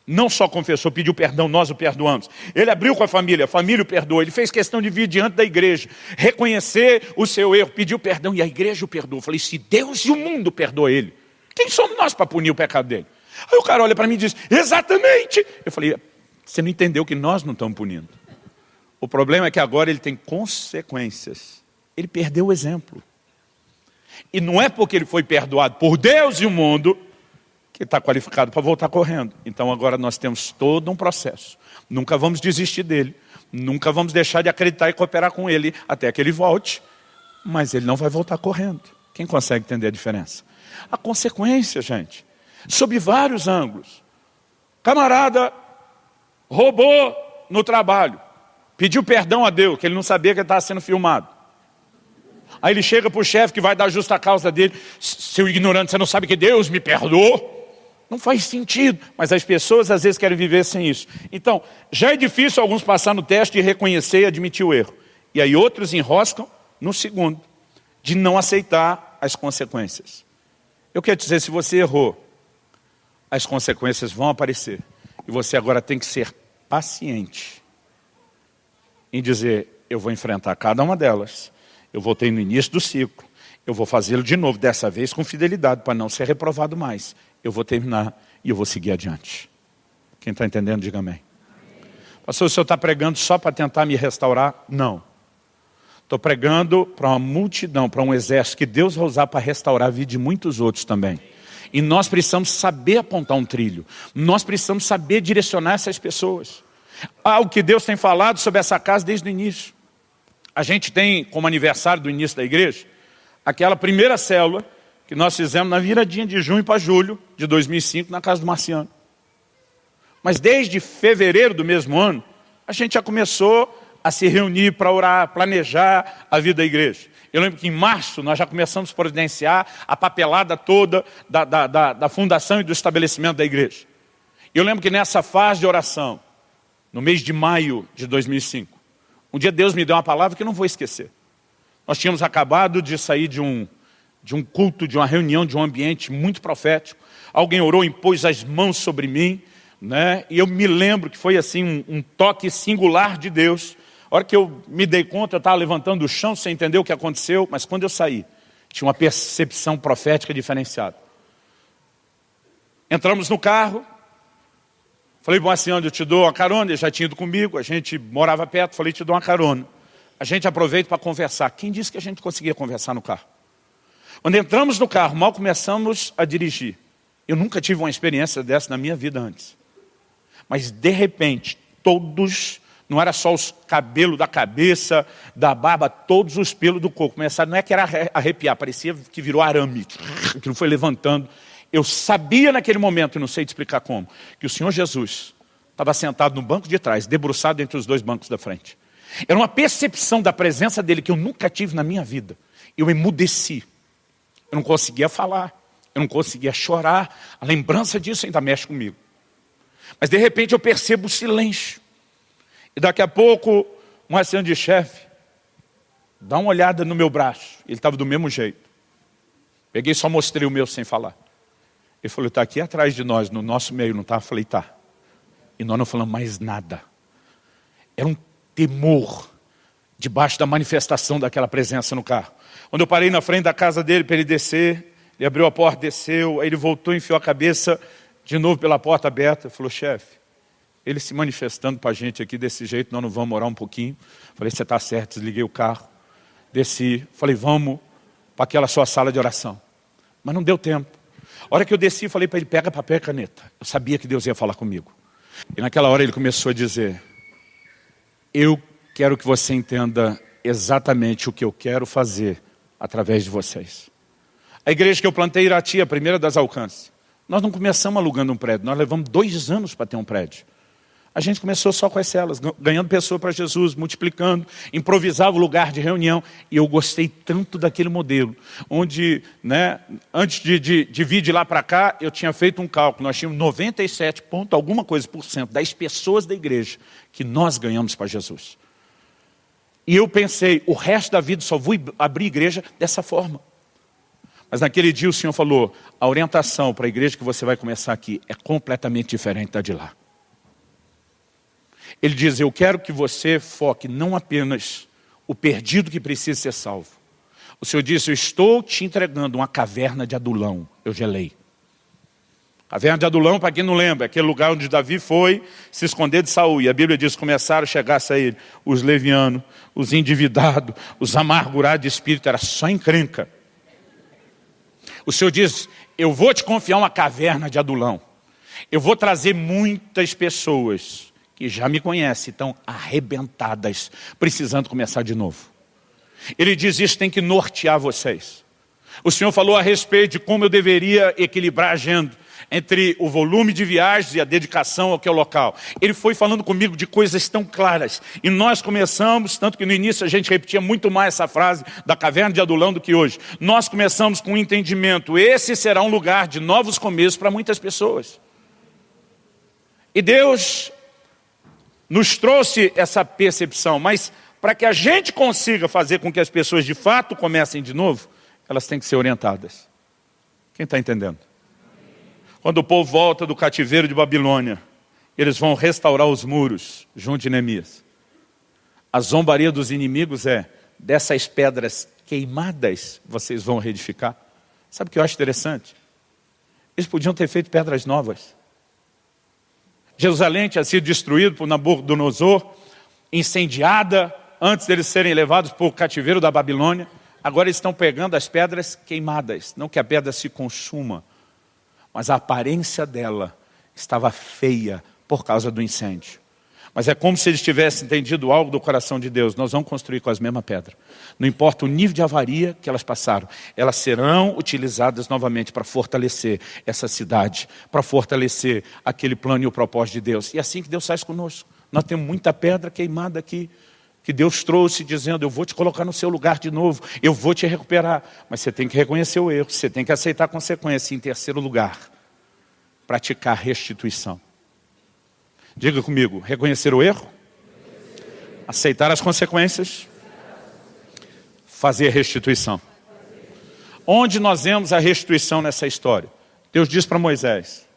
Speaker 1: Não só confessou, pediu perdão, nós o perdoamos. Ele abriu com a família o perdoou. Ele fez questão de vir diante da igreja, reconhecer o seu erro, pediu perdão e a igreja o perdoou. Falei, se Deus e o mundo perdoam ele, quem somos nós para punir o pecado dele? Aí o cara olha para mim e diz, exatamente. Eu falei, você não entendeu que nós não estamos punindo. O problema é que agora ele tem consequências. Ele perdeu o exemplo. E não é porque ele foi perdoado por Deus e o mundo que está qualificado para voltar correndo. Então agora nós temos todo um processo. Nunca vamos desistir dele. Nunca vamos deixar de acreditar e cooperar com ele até que ele volte. Mas ele não vai voltar correndo. Quem consegue entender a diferença? A consequência, gente. sob vários ângulos. Camarada roubou no trabalho, pediu perdão a Deus, que ele não sabia que ele estava sendo filmado. Aí ele chega para o chefe que vai dar justa causa dele: seu ignorante, você não sabe que Deus me perdoou? Não faz sentido, mas as pessoas às vezes querem viver sem isso. Então, já é difícil alguns passar no teste de reconhecer e admitir o erro. E aí outros enroscam no segundo, de não aceitar as consequências. Eu quero dizer, se você errou, as consequências vão aparecer. E você agora tem que ser paciente em dizer: eu vou enfrentar cada uma delas. Eu voltei no início do ciclo. Eu vou fazê-lo de novo, dessa vez com fidelidade, para não ser reprovado mais. Eu vou terminar e eu vou seguir adiante. Quem está entendendo, diga amém. Pastor, o senhor está pregando só para tentar me restaurar? Não. Estou pregando para uma multidão, para um exército que Deus vai usar para restaurar a vida de muitos outros também. E nós precisamos saber apontar um trilho. Nós precisamos saber direcionar essas pessoas. Algo que Deus tem falado sobre essa casa desde o início. A gente tem como aniversário do início da igreja aquela primeira célula que nós fizemos na viradinha de junho para julho de 2005 na casa do Marciano. Mas desde fevereiro do mesmo ano, a gente já começou a se reunir para orar, planejar a vida da igreja. Eu lembro que em março nós já começamos a providenciar a papelada toda da fundação e do estabelecimento da igreja. Eu lembro que nessa fase de oração, no mês de maio de 2005, um dia Deus me deu uma palavra que eu não vou esquecer. Nós tínhamos acabado de sair de um culto, de uma reunião, de um ambiente muito profético. Alguém orou, impôs as mãos sobre mim, né? E eu me lembro que foi assim um toque singular de Deus. A hora que eu me dei conta, eu estava levantando do chão sem entender o que aconteceu, mas quando eu saí, tinha uma percepção profética diferenciada. Entramos no carro, falei: bom, assim, onde eu te dou uma carona? Ele já tinha ido comigo, a gente morava perto, falei: te dou uma carona. A gente aproveita para conversar. Quem disse que a gente conseguia conversar no carro? Quando entramos no carro, mal começamos a dirigir. Eu nunca tive uma experiência dessa na minha vida antes. Mas de repente, todos, não era só os cabelos da cabeça, da barba, todos os pelos do corpo começaram, não é que era arrepiar, parecia que virou arame. Aquilo foi levantando. Eu sabia naquele momento, não sei te explicar como, que o Senhor Jesus estava sentado no banco de trás, debruçado entre os dois bancos da frente. Era uma percepção da presença dele que eu nunca tive na minha vida. Eu emudeci. Eu não conseguia falar. Eu não conseguia chorar. A lembrança disso ainda mexe comigo. Mas de repente eu percebo o silêncio. E daqui a pouco, um assistente de chefe dá uma olhada no meu braço. Ele estava do mesmo jeito. Peguei e só mostrei o meu sem falar. Ele falou: está aqui atrás de nós, no nosso meio, não está? Eu falei: tá. E nós não falamos mais nada. Era um temor debaixo da manifestação daquela presença no carro. Quando eu parei na frente da casa dele para ele descer, ele abriu a porta, desceu, aí ele voltou, enfiou a cabeça de novo pela porta aberta, falou: chefe, ele se manifestando para a gente aqui desse jeito, nós não vamos orar um pouquinho? Falei: você está certo. Desliguei o carro, desci, falei: vamos para aquela sua sala de oração. Mas não deu tempo. A hora que eu desci, falei para ele: pega papel e caneta. Eu sabia que Deus ia falar comigo. E naquela hora ele começou a dizer: eu quero que você entenda exatamente o que eu quero fazer através de vocês. A igreja que eu plantei em Irati, a primeira das Alcances, nós não começamos alugando um prédio, nós levamos 2 anos para ter um prédio. A gente começou só com as celas, ganhando pessoas para Jesus, multiplicando, improvisava o lugar de reunião. E eu gostei tanto daquele modelo, onde, né, antes de vir de lá para cá, eu tinha feito um cálculo. Nós tínhamos 97 ponto alguma coisa por cento das pessoas da igreja que nós ganhamos para Jesus. E eu pensei: o resto da vida só vou abrir igreja dessa forma. Mas naquele dia o Senhor falou: a orientação para a igreja que você vai começar aqui é completamente diferente da de lá. Ele diz: eu quero que você foque não apenas o perdido que precisa ser salvo. O Senhor disse: eu estou te entregando uma caverna de Adulão. Eu gelei. Caverna de Adulão, para quem não lembra, é aquele lugar onde Davi foi se esconder de Saul. E a Bíblia diz: começaram a chegar a sair os levianos, os endividados, os amargurados de espírito. Era só encrenca. O Senhor diz: eu vou te confiar uma caverna de Adulão. Eu vou trazer muitas pessoas que já me conhecem, estão arrebentadas, precisando começar de novo. Ele diz: isso tem que nortear vocês. O Senhor falou a respeito de como eu deveria equilibrar a agenda. entre o volume de viagens e a dedicação ao que é o local. Ele foi falando comigo de coisas tão claras. E nós começamos, tanto que no início a gente repetia muito mais essa frase da caverna de Adulão do que hoje. Nós começamos com o entendimento, esse será um lugar de novos começos para muitas pessoas. E Deus nos trouxe essa percepção, mas para que a gente consiga fazer com que as pessoas de fato comecem de novo, elas têm que ser orientadas. Quem está entendendo? Quando o povo volta do cativeiro de Babilônia, eles vão restaurar os muros junto de Neemias. A zombaria dos inimigos é, dessas pedras queimadas, vocês vão reedificar. Sabe o que eu acho interessante? Eles podiam ter feito pedras novas. Jerusalém tinha sido destruído por Nabucodonosor, incendiada, antes deles serem levados para o cativeiro da Babilônia. Agora eles estão pegando as pedras queimadas. Não que a pedra se consuma, mas a aparência dela estava feia por causa do incêndio. Mas é como se eles tivessem entendido algo do coração de Deus. Nós vamos construir com as mesmas pedras. Não importa o nível de avaria que elas passaram, elas serão utilizadas novamente para fortalecer essa cidade, para fortalecer aquele plano e o propósito de Deus. E é assim que Deus faz conosco. Nós temos muita pedra queimada aqui, que Deus trouxe dizendo, eu vou te colocar no seu lugar de novo, eu vou te recuperar. Mas você tem que reconhecer o erro, você tem que aceitar a consequência. Em terceiro lugar, praticar restituição. Diga comigo, reconhecer o erro, aceitar as consequências, fazer restituição. Onde nós vemos a restituição nessa história? Deus diz para Moisés,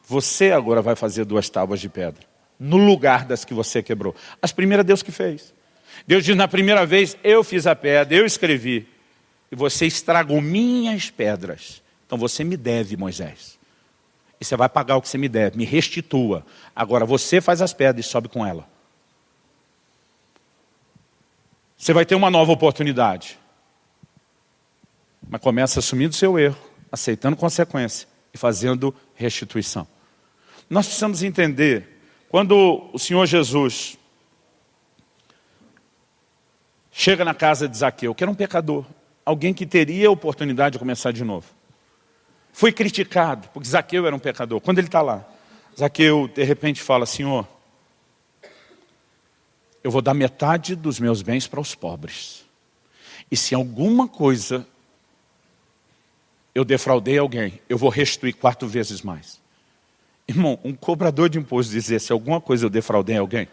Speaker 1: você agora vai fazer 2 tábuas de pedra, no lugar das que você quebrou. As primeiras Deus que fez. Deus diz, na primeira vez, eu fiz a pedra, eu escrevi, e você estragou minhas pedras. Então você me deve, Moisés. E você vai pagar o que você me deve, me restitua. Agora você faz as pedras e sobe com ela. Você vai ter uma nova oportunidade. Mas começa assumindo o seu erro, aceitando consequência e fazendo restituição. Nós precisamos entender, quando o Senhor Jesus chega na casa de Zaqueu, que era um pecador, alguém que teria a oportunidade de começar de novo. Foi criticado, porque Zaqueu era um pecador. Quando ele está lá, Zaqueu de repente fala, Senhor, eu vou dar metade dos meus bens para os pobres. E se alguma coisa eu defraudei alguém, eu vou restituir 4 vezes mais. Irmão, um cobrador de imposto dizer, se alguma coisa eu defraudei alguém,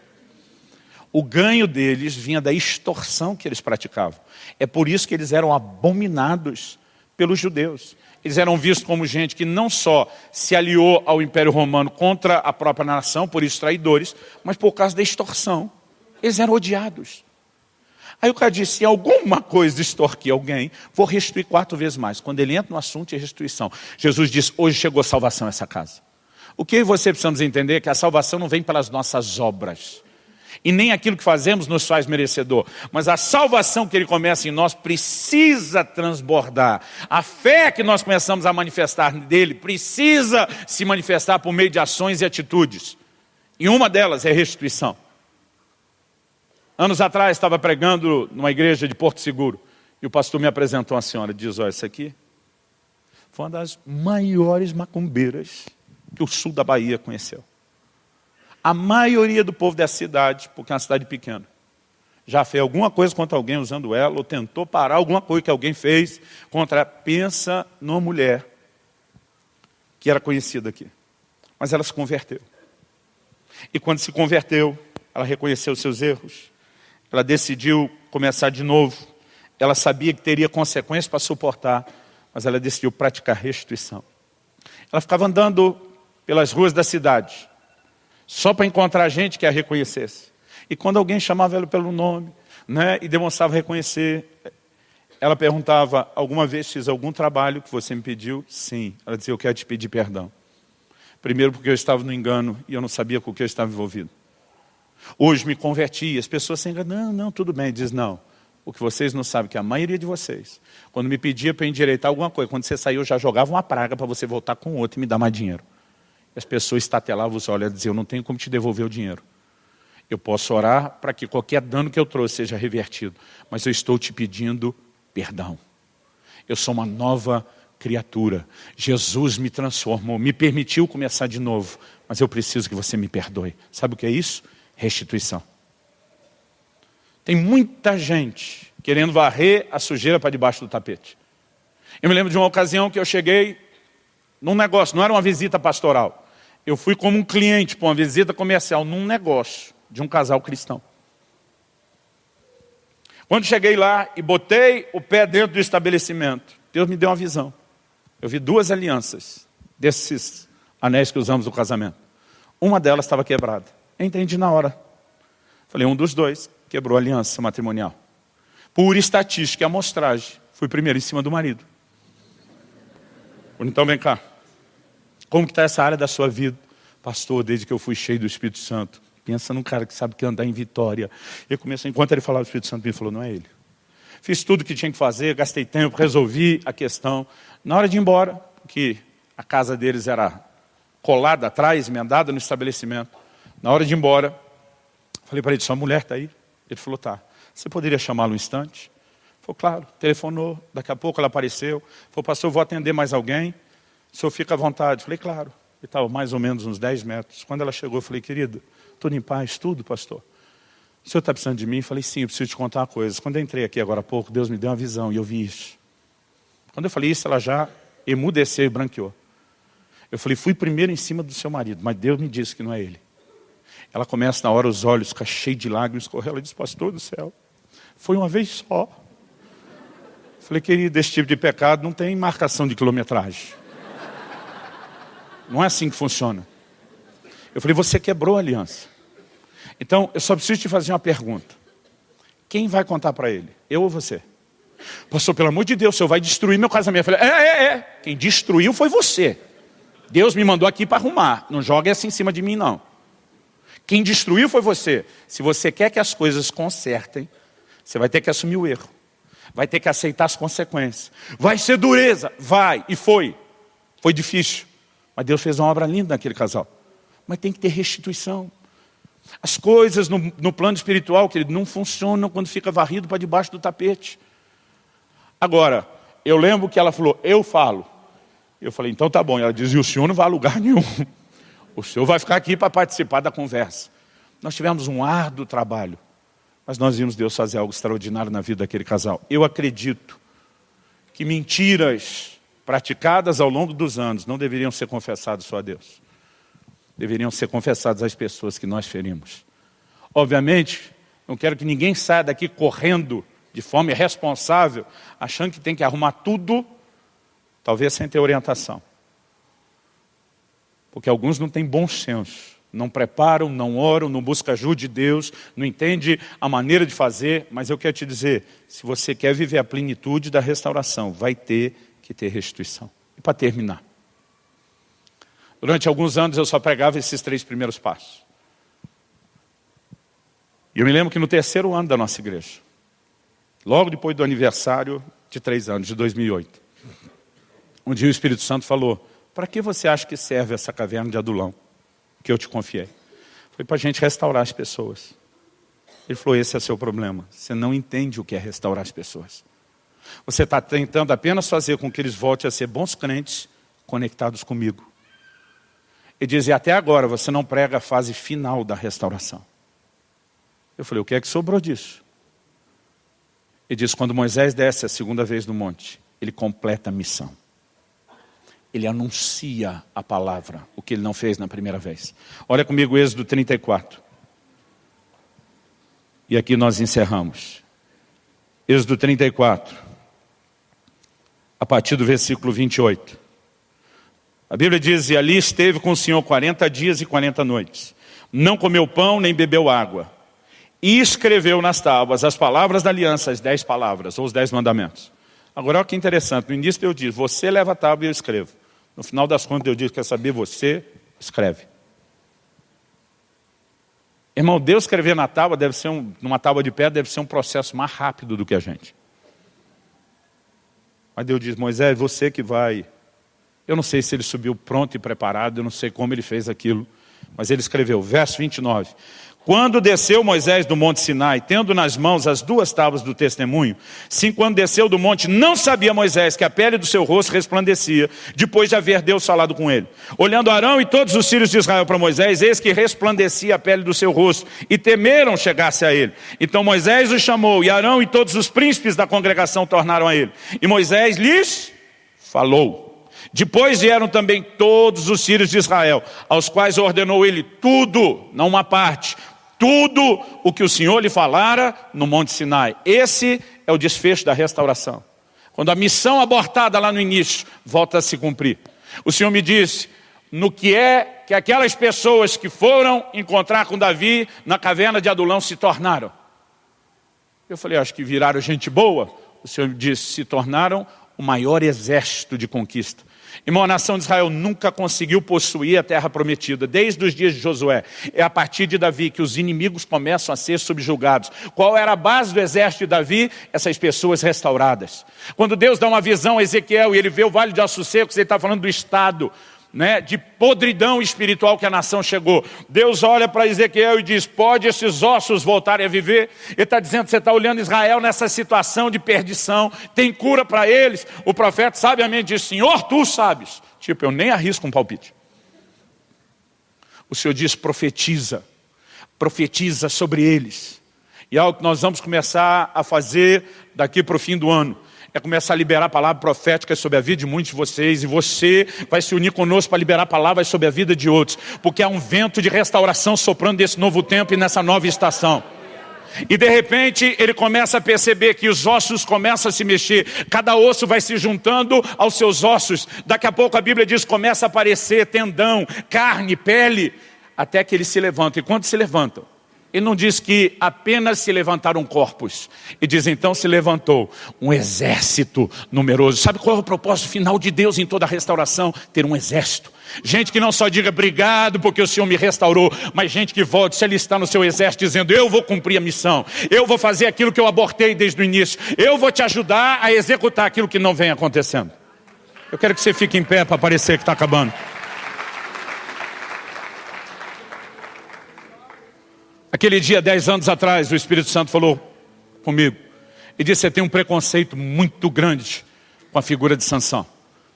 Speaker 1: o ganho deles vinha da extorsão que eles praticavam. É por isso que eles eram abominados pelos judeus. Eles eram vistos como gente que não só se aliou ao Império Romano contra a própria nação, por isso traidores, mas por causa da extorsão. Eles eram odiados. Aí o cara disse, se alguma coisa extorquir alguém, vou restituir 4 vezes mais. Quando ele entra no assunto de restituição, Jesus diz, hoje chegou salvação a essa casa. O que você precisamos entender é que a salvação não vem pelas nossas obras. E nem aquilo que fazemos nos faz merecedor. Mas a salvação que Ele começa em nós precisa transbordar. A fé que nós começamos a manifestar dele precisa se manifestar por meio de ações e atitudes. E uma delas é restituição. Anos atrás estava pregando numa igreja de Porto Seguro. E o pastor me apresentou uma senhora. Diz, olha, essa aqui foi uma das maiores macumbeiras que o sul da Bahia conheceu. A maioria do povo dessa cidade, porque é uma cidade pequena, já fez alguma coisa contra alguém usando ela, ou tentou parar alguma coisa que alguém fez contra ela. Pensa numa mulher que era conhecida aqui. Mas ela se converteu. E quando se converteu, ela reconheceu seus erros. Ela decidiu começar de novo. Ela sabia que teria consequências para suportar, mas ela decidiu praticar restituição. Ela ficava andando pelas ruas da cidade, só para encontrar gente que a reconhecesse. E quando alguém chamava ela pelo nome, né, e demonstrava reconhecer, ela perguntava, alguma vez fiz algum trabalho que você me pediu? Sim. Ela dizia, eu quero te pedir perdão. Primeiro porque eu estava no engano e eu não sabia com o que eu estava envolvido. Hoje me converti, as pessoas se enganam, não, tudo bem. Diz, não, o que vocês não sabem, que a maioria de vocês, quando me pedia para endireitar alguma coisa, quando você saiu, eu já jogava uma praga para você voltar com outro e me dar mais dinheiro. As pessoas estatelavam os olhos e diziam, eu não tenho como te devolver o dinheiro. Eu posso orar para que qualquer dano que eu trouxe seja revertido, mas eu estou te pedindo perdão. Eu sou uma nova criatura. Jesus me transformou, me permitiu começar de novo. Mas eu preciso que você me perdoe. Sabe o que é isso? Restituição. Tem muita gente querendo varrer a sujeira para debaixo do tapete. Eu me lembro de uma ocasião que eu cheguei num negócio, não era uma visita pastoral. Eu fui como um cliente para uma visita comercial num negócio de um casal cristão. Quando cheguei lá e botei o pé dentro do estabelecimento, Deus me deu uma visão. Eu vi 2 alianças desses anéis que usamos no casamento. Uma delas estava quebrada. Eu entendi na hora. Falei, um dos 2 quebrou a aliança matrimonial. Por estatística e amostragem, fui primeiro em cima do marido. Então vem cá. Como que está essa área da sua vida? Pastor, desde que eu fui cheio do Espírito Santo. Pensa num cara que sabe que andar em vitória. Eu comecei, enquanto ele falava do Espírito Santo, ele falou, não é ele. Fiz tudo o que tinha que fazer, gastei tempo, resolvi a questão. Na hora de ir embora, que a casa deles era colada atrás, emendada no estabelecimento. Na hora de ir embora, falei para ele, sua mulher está aí? Ele falou, tá. Você poderia chamá-lo um instante? Falei, claro. Telefonou, daqui a pouco ela apareceu. Falou, pastor, eu vou atender mais alguém. O senhor fica à vontade. Falei, claro. Ele estava mais ou menos uns 10 metros. Quando ela chegou, eu falei, querido, tudo em paz, tudo, pastor? O senhor está precisando de mim? Eu falei, sim, eu preciso te contar uma coisa. Quando eu entrei aqui agora há pouco, Deus me deu uma visão e eu vi isso. Quando eu falei isso, ela já emudeceu e branqueou. Eu falei, fui primeiro em cima do seu marido, mas Deus me disse que não é ele. Ela começa na hora, os olhos ficam cheios de lágrimas, escorrer. Ela diz, pastor do céu, foi uma vez só. Eu falei, querido, esse tipo de pecado não tem marcação de quilometragem. Não é assim que funciona. Eu falei, você quebrou a aliança. Então, eu só preciso te fazer uma pergunta. Quem vai contar para ele? Eu ou você? Pastor, pelo amor de Deus, o senhor vai destruir meu casamento. Eu falei, Quem destruiu foi você. Deus me mandou aqui para arrumar. Não joga essa em cima de mim, não. Quem destruiu foi você. Se você quer que as coisas consertem, você vai ter que assumir o erro. Vai ter que aceitar as consequências. Vai ser dureza. Vai. E foi. Foi difícil. Mas Deus fez uma obra linda naquele casal. Mas tem que ter restituição. As coisas no plano espiritual, querido, não funcionam quando fica varrido para debaixo do tapete. Agora, eu lembro que ela falou, eu falo. Eu falei, então tá bom. Ela diz, e o senhor não vai a lugar nenhum. O senhor vai ficar aqui para participar da conversa. Nós tivemos um árduo trabalho. Mas nós vimos Deus fazer algo extraordinário na vida daquele casal. Eu acredito que mentiras praticadas ao longo dos anos não deveriam ser confessadas só a Deus. Deveriam ser confessadas às pessoas que nós ferimos. Obviamente, não quero que ninguém saia daqui correndo de forma irresponsável, achando que tem que arrumar tudo, talvez sem ter orientação. Porque alguns não têm bom senso. Não preparam, não oram, não buscam ajuda de Deus, não entendem a maneira de fazer. Mas eu quero te dizer, se você quer viver a plenitude da restauração, vai ter que ter restituição. E para terminar. Durante alguns anos eu só pregava esses 3 primeiros passos. E eu me lembro que no 3º ano da nossa igreja, logo depois do aniversário de 3 anos, de 2008, um dia o Espírito Santo falou, para que você acha que serve essa caverna de Adulão? Que eu te confiei. Foi para a gente restaurar as pessoas. Ele falou, esse é o seu problema. Você não entende o que é restaurar as pessoas. Você está tentando apenas fazer com que eles voltem a ser bons crentes, conectados comigo. Ele dizia, até agora você não prega a fase final da restauração. Eu falei, o que é que sobrou disso? Ele diz, quando Moisés desce a 2ª vez no monte, ele completa a missão. Ele anuncia a palavra, o que ele não fez na primeira vez. Olha comigo Êxodo 34. E aqui nós encerramos. Êxodo 34. A partir do versículo 28. A Bíblia diz, e ali esteve com o Senhor 40 dias e 40 noites. Não comeu pão, nem bebeu água. E escreveu nas tábuas as palavras da aliança, as 10 palavras, ou os 10 mandamentos. Agora olha que interessante, no início eu disse, você leva a tábua e eu escrevo. No final das contas eu disse, quer saber, você escreve. Irmão, Deus escrever na tábua, numa tábua de pedra, deve ser um processo mais rápido do que a gente. Mas Deus diz, Moisés, você que vai. Eu não sei se ele subiu pronto e preparado, eu não sei como ele fez aquilo. Mas ele escreveu, verso 29. Quando desceu Moisés do monte Sinai, tendo nas mãos as 2 tábuas do testemunho, sim, quando desceu do monte, não sabia Moisés que a pele do seu rosto resplandecia, depois de haver Deus falado com ele. Olhando Arão e todos os filhos de Israel para Moisés, eis que resplandecia a pele do seu rosto, e temeram chegar-se a ele. Então Moisés o chamou, e Arão e todos os príncipes da congregação tornaram a ele. E Moisés lhes falou. Depois vieram também todos os filhos de Israel, aos quais ordenou ele tudo, não uma parte, tudo o que o Senhor lhe falara no Monte Sinai. Esse é o desfecho da restauração. Quando a missão abortada lá no início volta a se cumprir. O Senhor me disse, no que é que aquelas pessoas que foram encontrar com Davi na caverna de Adulão se tornaram. Eu falei, acho que viraram gente boa. O Senhor me disse, se tornaram o maior exército de conquista. Irmão, a nação de Israel nunca conseguiu possuir a terra prometida, desde os dias de Josué. É a partir de Davi que os inimigos começam a ser subjugados. Qual era a base do exército de Davi? Essas pessoas restauradas. Quando Deus dá uma visão a Ezequiel e ele vê o vale de ossos secos, ele está falando do estado, né, de podridão espiritual que a nação chegou. Deus olha para Ezequiel e diz, pode esses ossos voltarem a viver? Ele está dizendo, você está olhando Israel nessa situação de perdição, tem cura para eles? O profeta sabiamente diz, Senhor, tu sabes. Tipo, eu nem arrisco um palpite. O Senhor diz, profetiza sobre eles. E é algo que nós vamos começar a fazer daqui para o fim do ano. É começar a liberar palavras proféticas sobre a vida de muitos de vocês. E você vai se unir conosco para liberar palavras sobre a vida de outros. Porque há um vento de restauração soprando nesse novo tempo e nessa nova estação. E de repente ele começa a perceber que os ossos começam a se mexer. Cada osso vai se juntando aos seus ossos. Daqui a pouco a Bíblia diz, começa a aparecer tendão, carne, pele. Até que eles se levantam. E quando se levantam, ele não diz que apenas se levantaram corpos. Ele diz, então se levantou um exército numeroso. Sabe qual é o propósito final de Deus em toda a restauração? Ter um exército. Gente que não só diga, obrigado porque o Senhor me restaurou, mas gente que volte, se ele está no seu exército dizendo, eu vou cumprir a missão. Eu vou fazer aquilo que eu abortei desde o início. Eu vou te ajudar a executar aquilo que não vem acontecendo. Eu quero que você fique em pé para parecer que está acabando. Aquele dia, 10 anos atrás, o Espírito Santo falou comigo. E disse, você tem um preconceito muito grande com a figura de Sansão.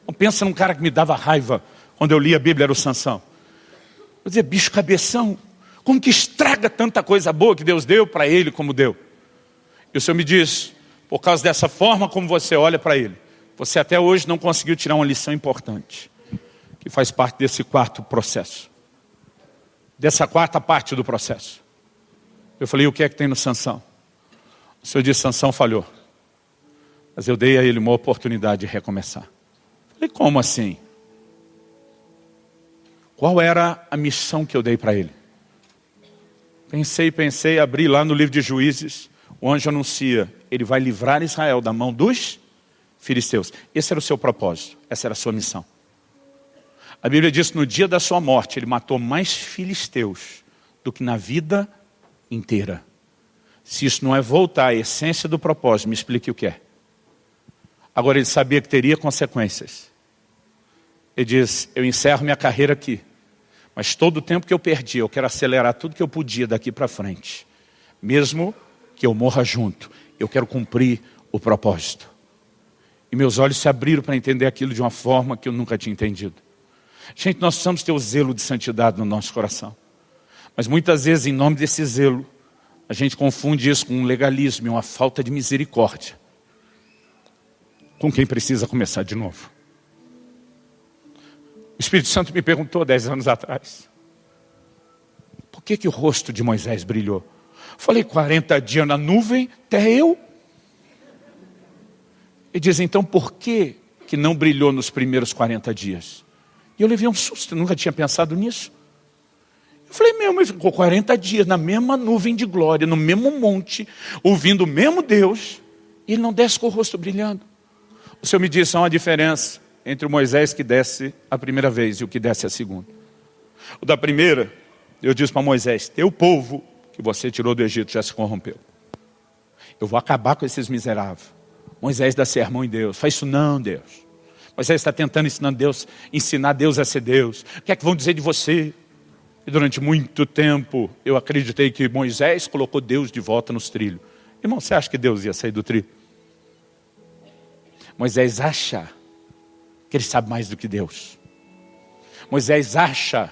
Speaker 1: Não pensa num cara que me dava raiva quando eu lia a Bíblia, era o Sansão. Eu dizia, bicho cabeção, como que estraga tanta coisa boa que Deus deu para ele como deu? E o Senhor me diz, por causa dessa forma como você olha para ele, você até hoje não conseguiu tirar uma lição importante, que faz parte desse quarto processo. Dessa quarta parte do processo. Eu falei, o que é que tem no Sansão? O Senhor disse, Sansão falhou. Mas eu dei a ele uma oportunidade de recomeçar. Eu falei, como assim? Qual era a missão que eu dei para ele? Pensei, abri lá no livro de Juízes. O anjo anuncia, ele vai livrar Israel da mão dos filisteus. Esse era o seu propósito, essa era a sua missão. A Bíblia diz que no dia da sua morte, ele matou mais filisteus do que na vida inteira. Se isso não é voltar à essência do propósito, me explique o que é. Agora ele sabia que teria consequências. Ele diz, eu encerro minha carreira aqui, mas todo o tempo que eu perdi, eu quero acelerar tudo que eu podia daqui para frente. Mesmo que eu morra junto, eu quero cumprir o propósito. E meus olhos se abriram para entender aquilo de uma forma que eu nunca tinha entendido. Gente, nós precisamos ter o zelo de santidade no nosso coração. Mas muitas vezes, em nome desse zelo, a gente confunde isso com um legalismo e uma falta de misericórdia com quem precisa começar de novo. O Espírito Santo me perguntou 10 anos atrás, por que o rosto de Moisés brilhou? Falei, 40 dias na nuvem, até eu. Ele diz, então por que não brilhou nos primeiros 40 dias? E eu levei um susto, eu nunca tinha pensado nisso. Eu falei, mas ficou 40 dias na mesma nuvem de glória, no mesmo monte, ouvindo o mesmo Deus, e ele não desce com o rosto brilhando. O Senhor me disse, há uma diferença entre o Moisés que desce a primeira vez e o que desce a segunda. O da primeira, eu disse para Moisés, teu povo que você tirou do Egito já se corrompeu. Eu vou acabar com esses miseráveis. Moisés dá sermão em Deus, faz isso não, Deus. Moisés está tentando ensinar Deus a ser Deus. O que é que vão dizer de você? E durante muito tempo eu acreditei que Moisés colocou Deus de volta nos trilhos. Irmão, você acha que Deus ia sair do trilho? Moisés acha que ele sabe mais do que Deus. Moisés acha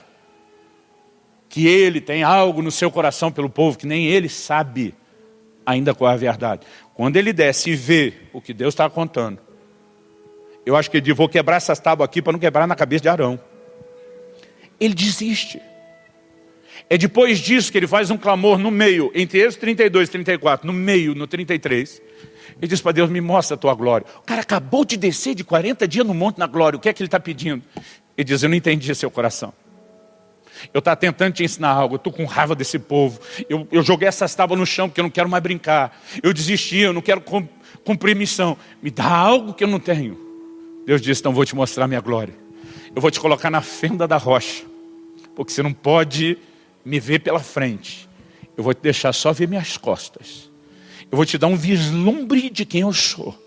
Speaker 1: que ele tem algo no seu coração pelo povo que nem ele sabe ainda qual é a verdade. Quando ele desce e vê o que Deus está contando, eu acho que ele diz, vou quebrar essas tábuas aqui para não quebrar na cabeça de Arão. Ele desiste. É depois disso que ele faz um clamor no meio, entre Êxodo 32 e 34, no meio, no 33. Ele diz para Deus, me mostra a tua glória. O cara acabou de descer de 40 dias no monte na glória, o que é que ele está pedindo? Ele diz, eu não entendi seu coração. Eu estava tentando te ensinar algo, eu estou com raiva desse povo. Eu joguei essas tábuas no chão porque eu não quero mais brincar. Eu desisti, eu não quero cumprir missão. Me dá algo que eu não tenho. Deus disse, então vou te mostrar minha glória. Eu vou te colocar na fenda da rocha, porque você não pode me ver pela frente. Eu vou te deixar só ver minhas costas. Eu vou te dar um vislumbre de quem eu sou.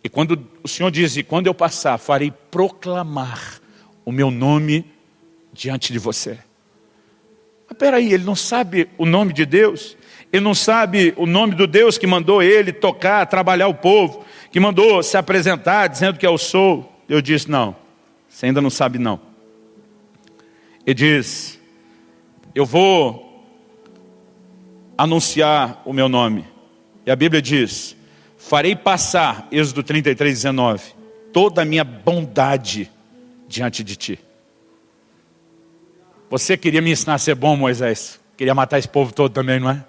Speaker 1: E quando o Senhor diz, e quando eu passar, farei proclamar o meu nome diante de você. Mas peraí, ele não sabe o nome de Deus? Ele não sabe o nome do Deus que mandou ele tocar, trabalhar o povo, que mandou se apresentar dizendo que eu sou? Eu disse, não, você ainda não sabe não. Ele diz, eu vou anunciar o meu nome. E a Bíblia diz, farei passar, Êxodo 33, 19, toda a minha bondade diante de ti. Você queria me ensinar a ser bom, Moisés? Queria matar esse povo todo também, não é?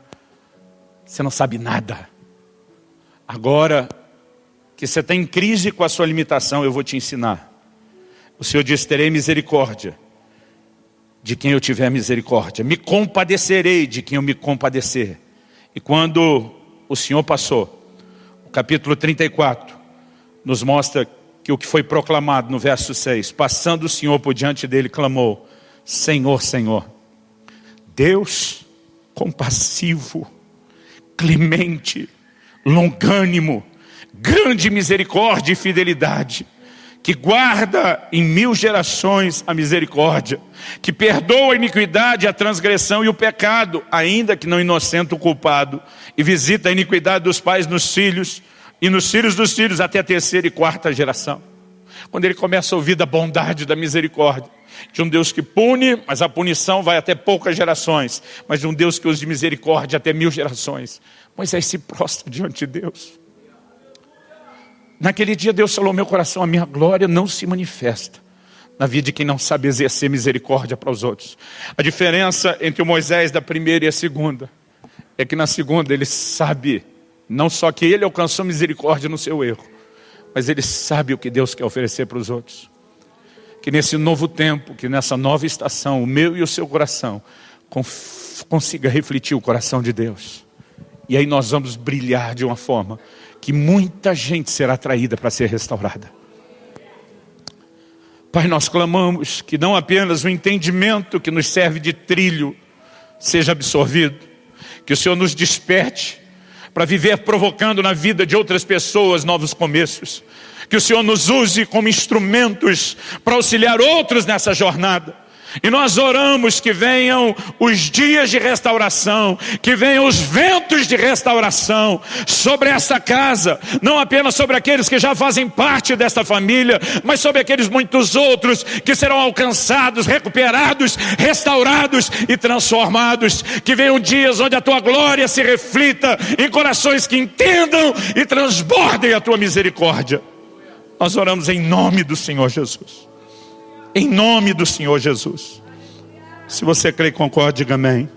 Speaker 1: Você não sabe nada. Agora que você está em crise com a sua limitação, eu vou te ensinar. O Senhor diz, terei misericórdia de quem eu tiver misericórdia. Me compadecerei de quem eu me compadecer. E quando o Senhor passou, o capítulo 34 nos mostra que o que foi proclamado no verso 6, passando o Senhor por diante dele, clamou, Senhor, Senhor, Deus compassivo, clemente, longânimo, grande misericórdia e fidelidade, que guarda em 1000 gerações a misericórdia, que perdoa a iniquidade, a transgressão e o pecado, ainda que não inocente o culpado, e visita a iniquidade dos pais nos filhos, e nos filhos dos filhos até a 3ª e 4ª geração. Quando ele começa a ouvir da bondade, da misericórdia, de um Deus que pune, mas a punição vai até poucas gerações, mas de um Deus que usa de misericórdia até 1000 gerações, Moisés se prostra diante de Deus. Naquele dia Deus falou, meu coração, a minha glória não se manifesta na vida de quem não sabe exercer misericórdia para os outros. A diferença entre o Moisés da primeira e a segunda é que na segunda ele sabe, não só que ele alcançou misericórdia no seu erro, mas ele sabe o que Deus quer oferecer para os outros. Que nesse novo tempo, que nessa nova estação, o meu e o seu coração consiga refletir o coração de Deus. E aí nós vamos brilhar de uma forma que muita gente será atraída para ser restaurada. Pai, nós clamamos que não apenas o entendimento que nos serve de trilho seja absorvido, que o Senhor nos desperte para viver provocando na vida de outras pessoas novos começos, que o Senhor nos use como instrumentos para auxiliar outros nessa jornada. E nós oramos que venham os dias de restauração, que venham os ventos de restauração sobre esta casa, não apenas sobre aqueles que já fazem parte desta família, mas sobre aqueles muitos outros que serão alcançados, recuperados, restaurados e transformados. Que venham dias onde a tua glória se reflita em corações que entendam e transbordem a tua misericórdia. Nós oramos em nome do Senhor Jesus. Em nome do Senhor Jesus. Se você crê e concorda, diga amém.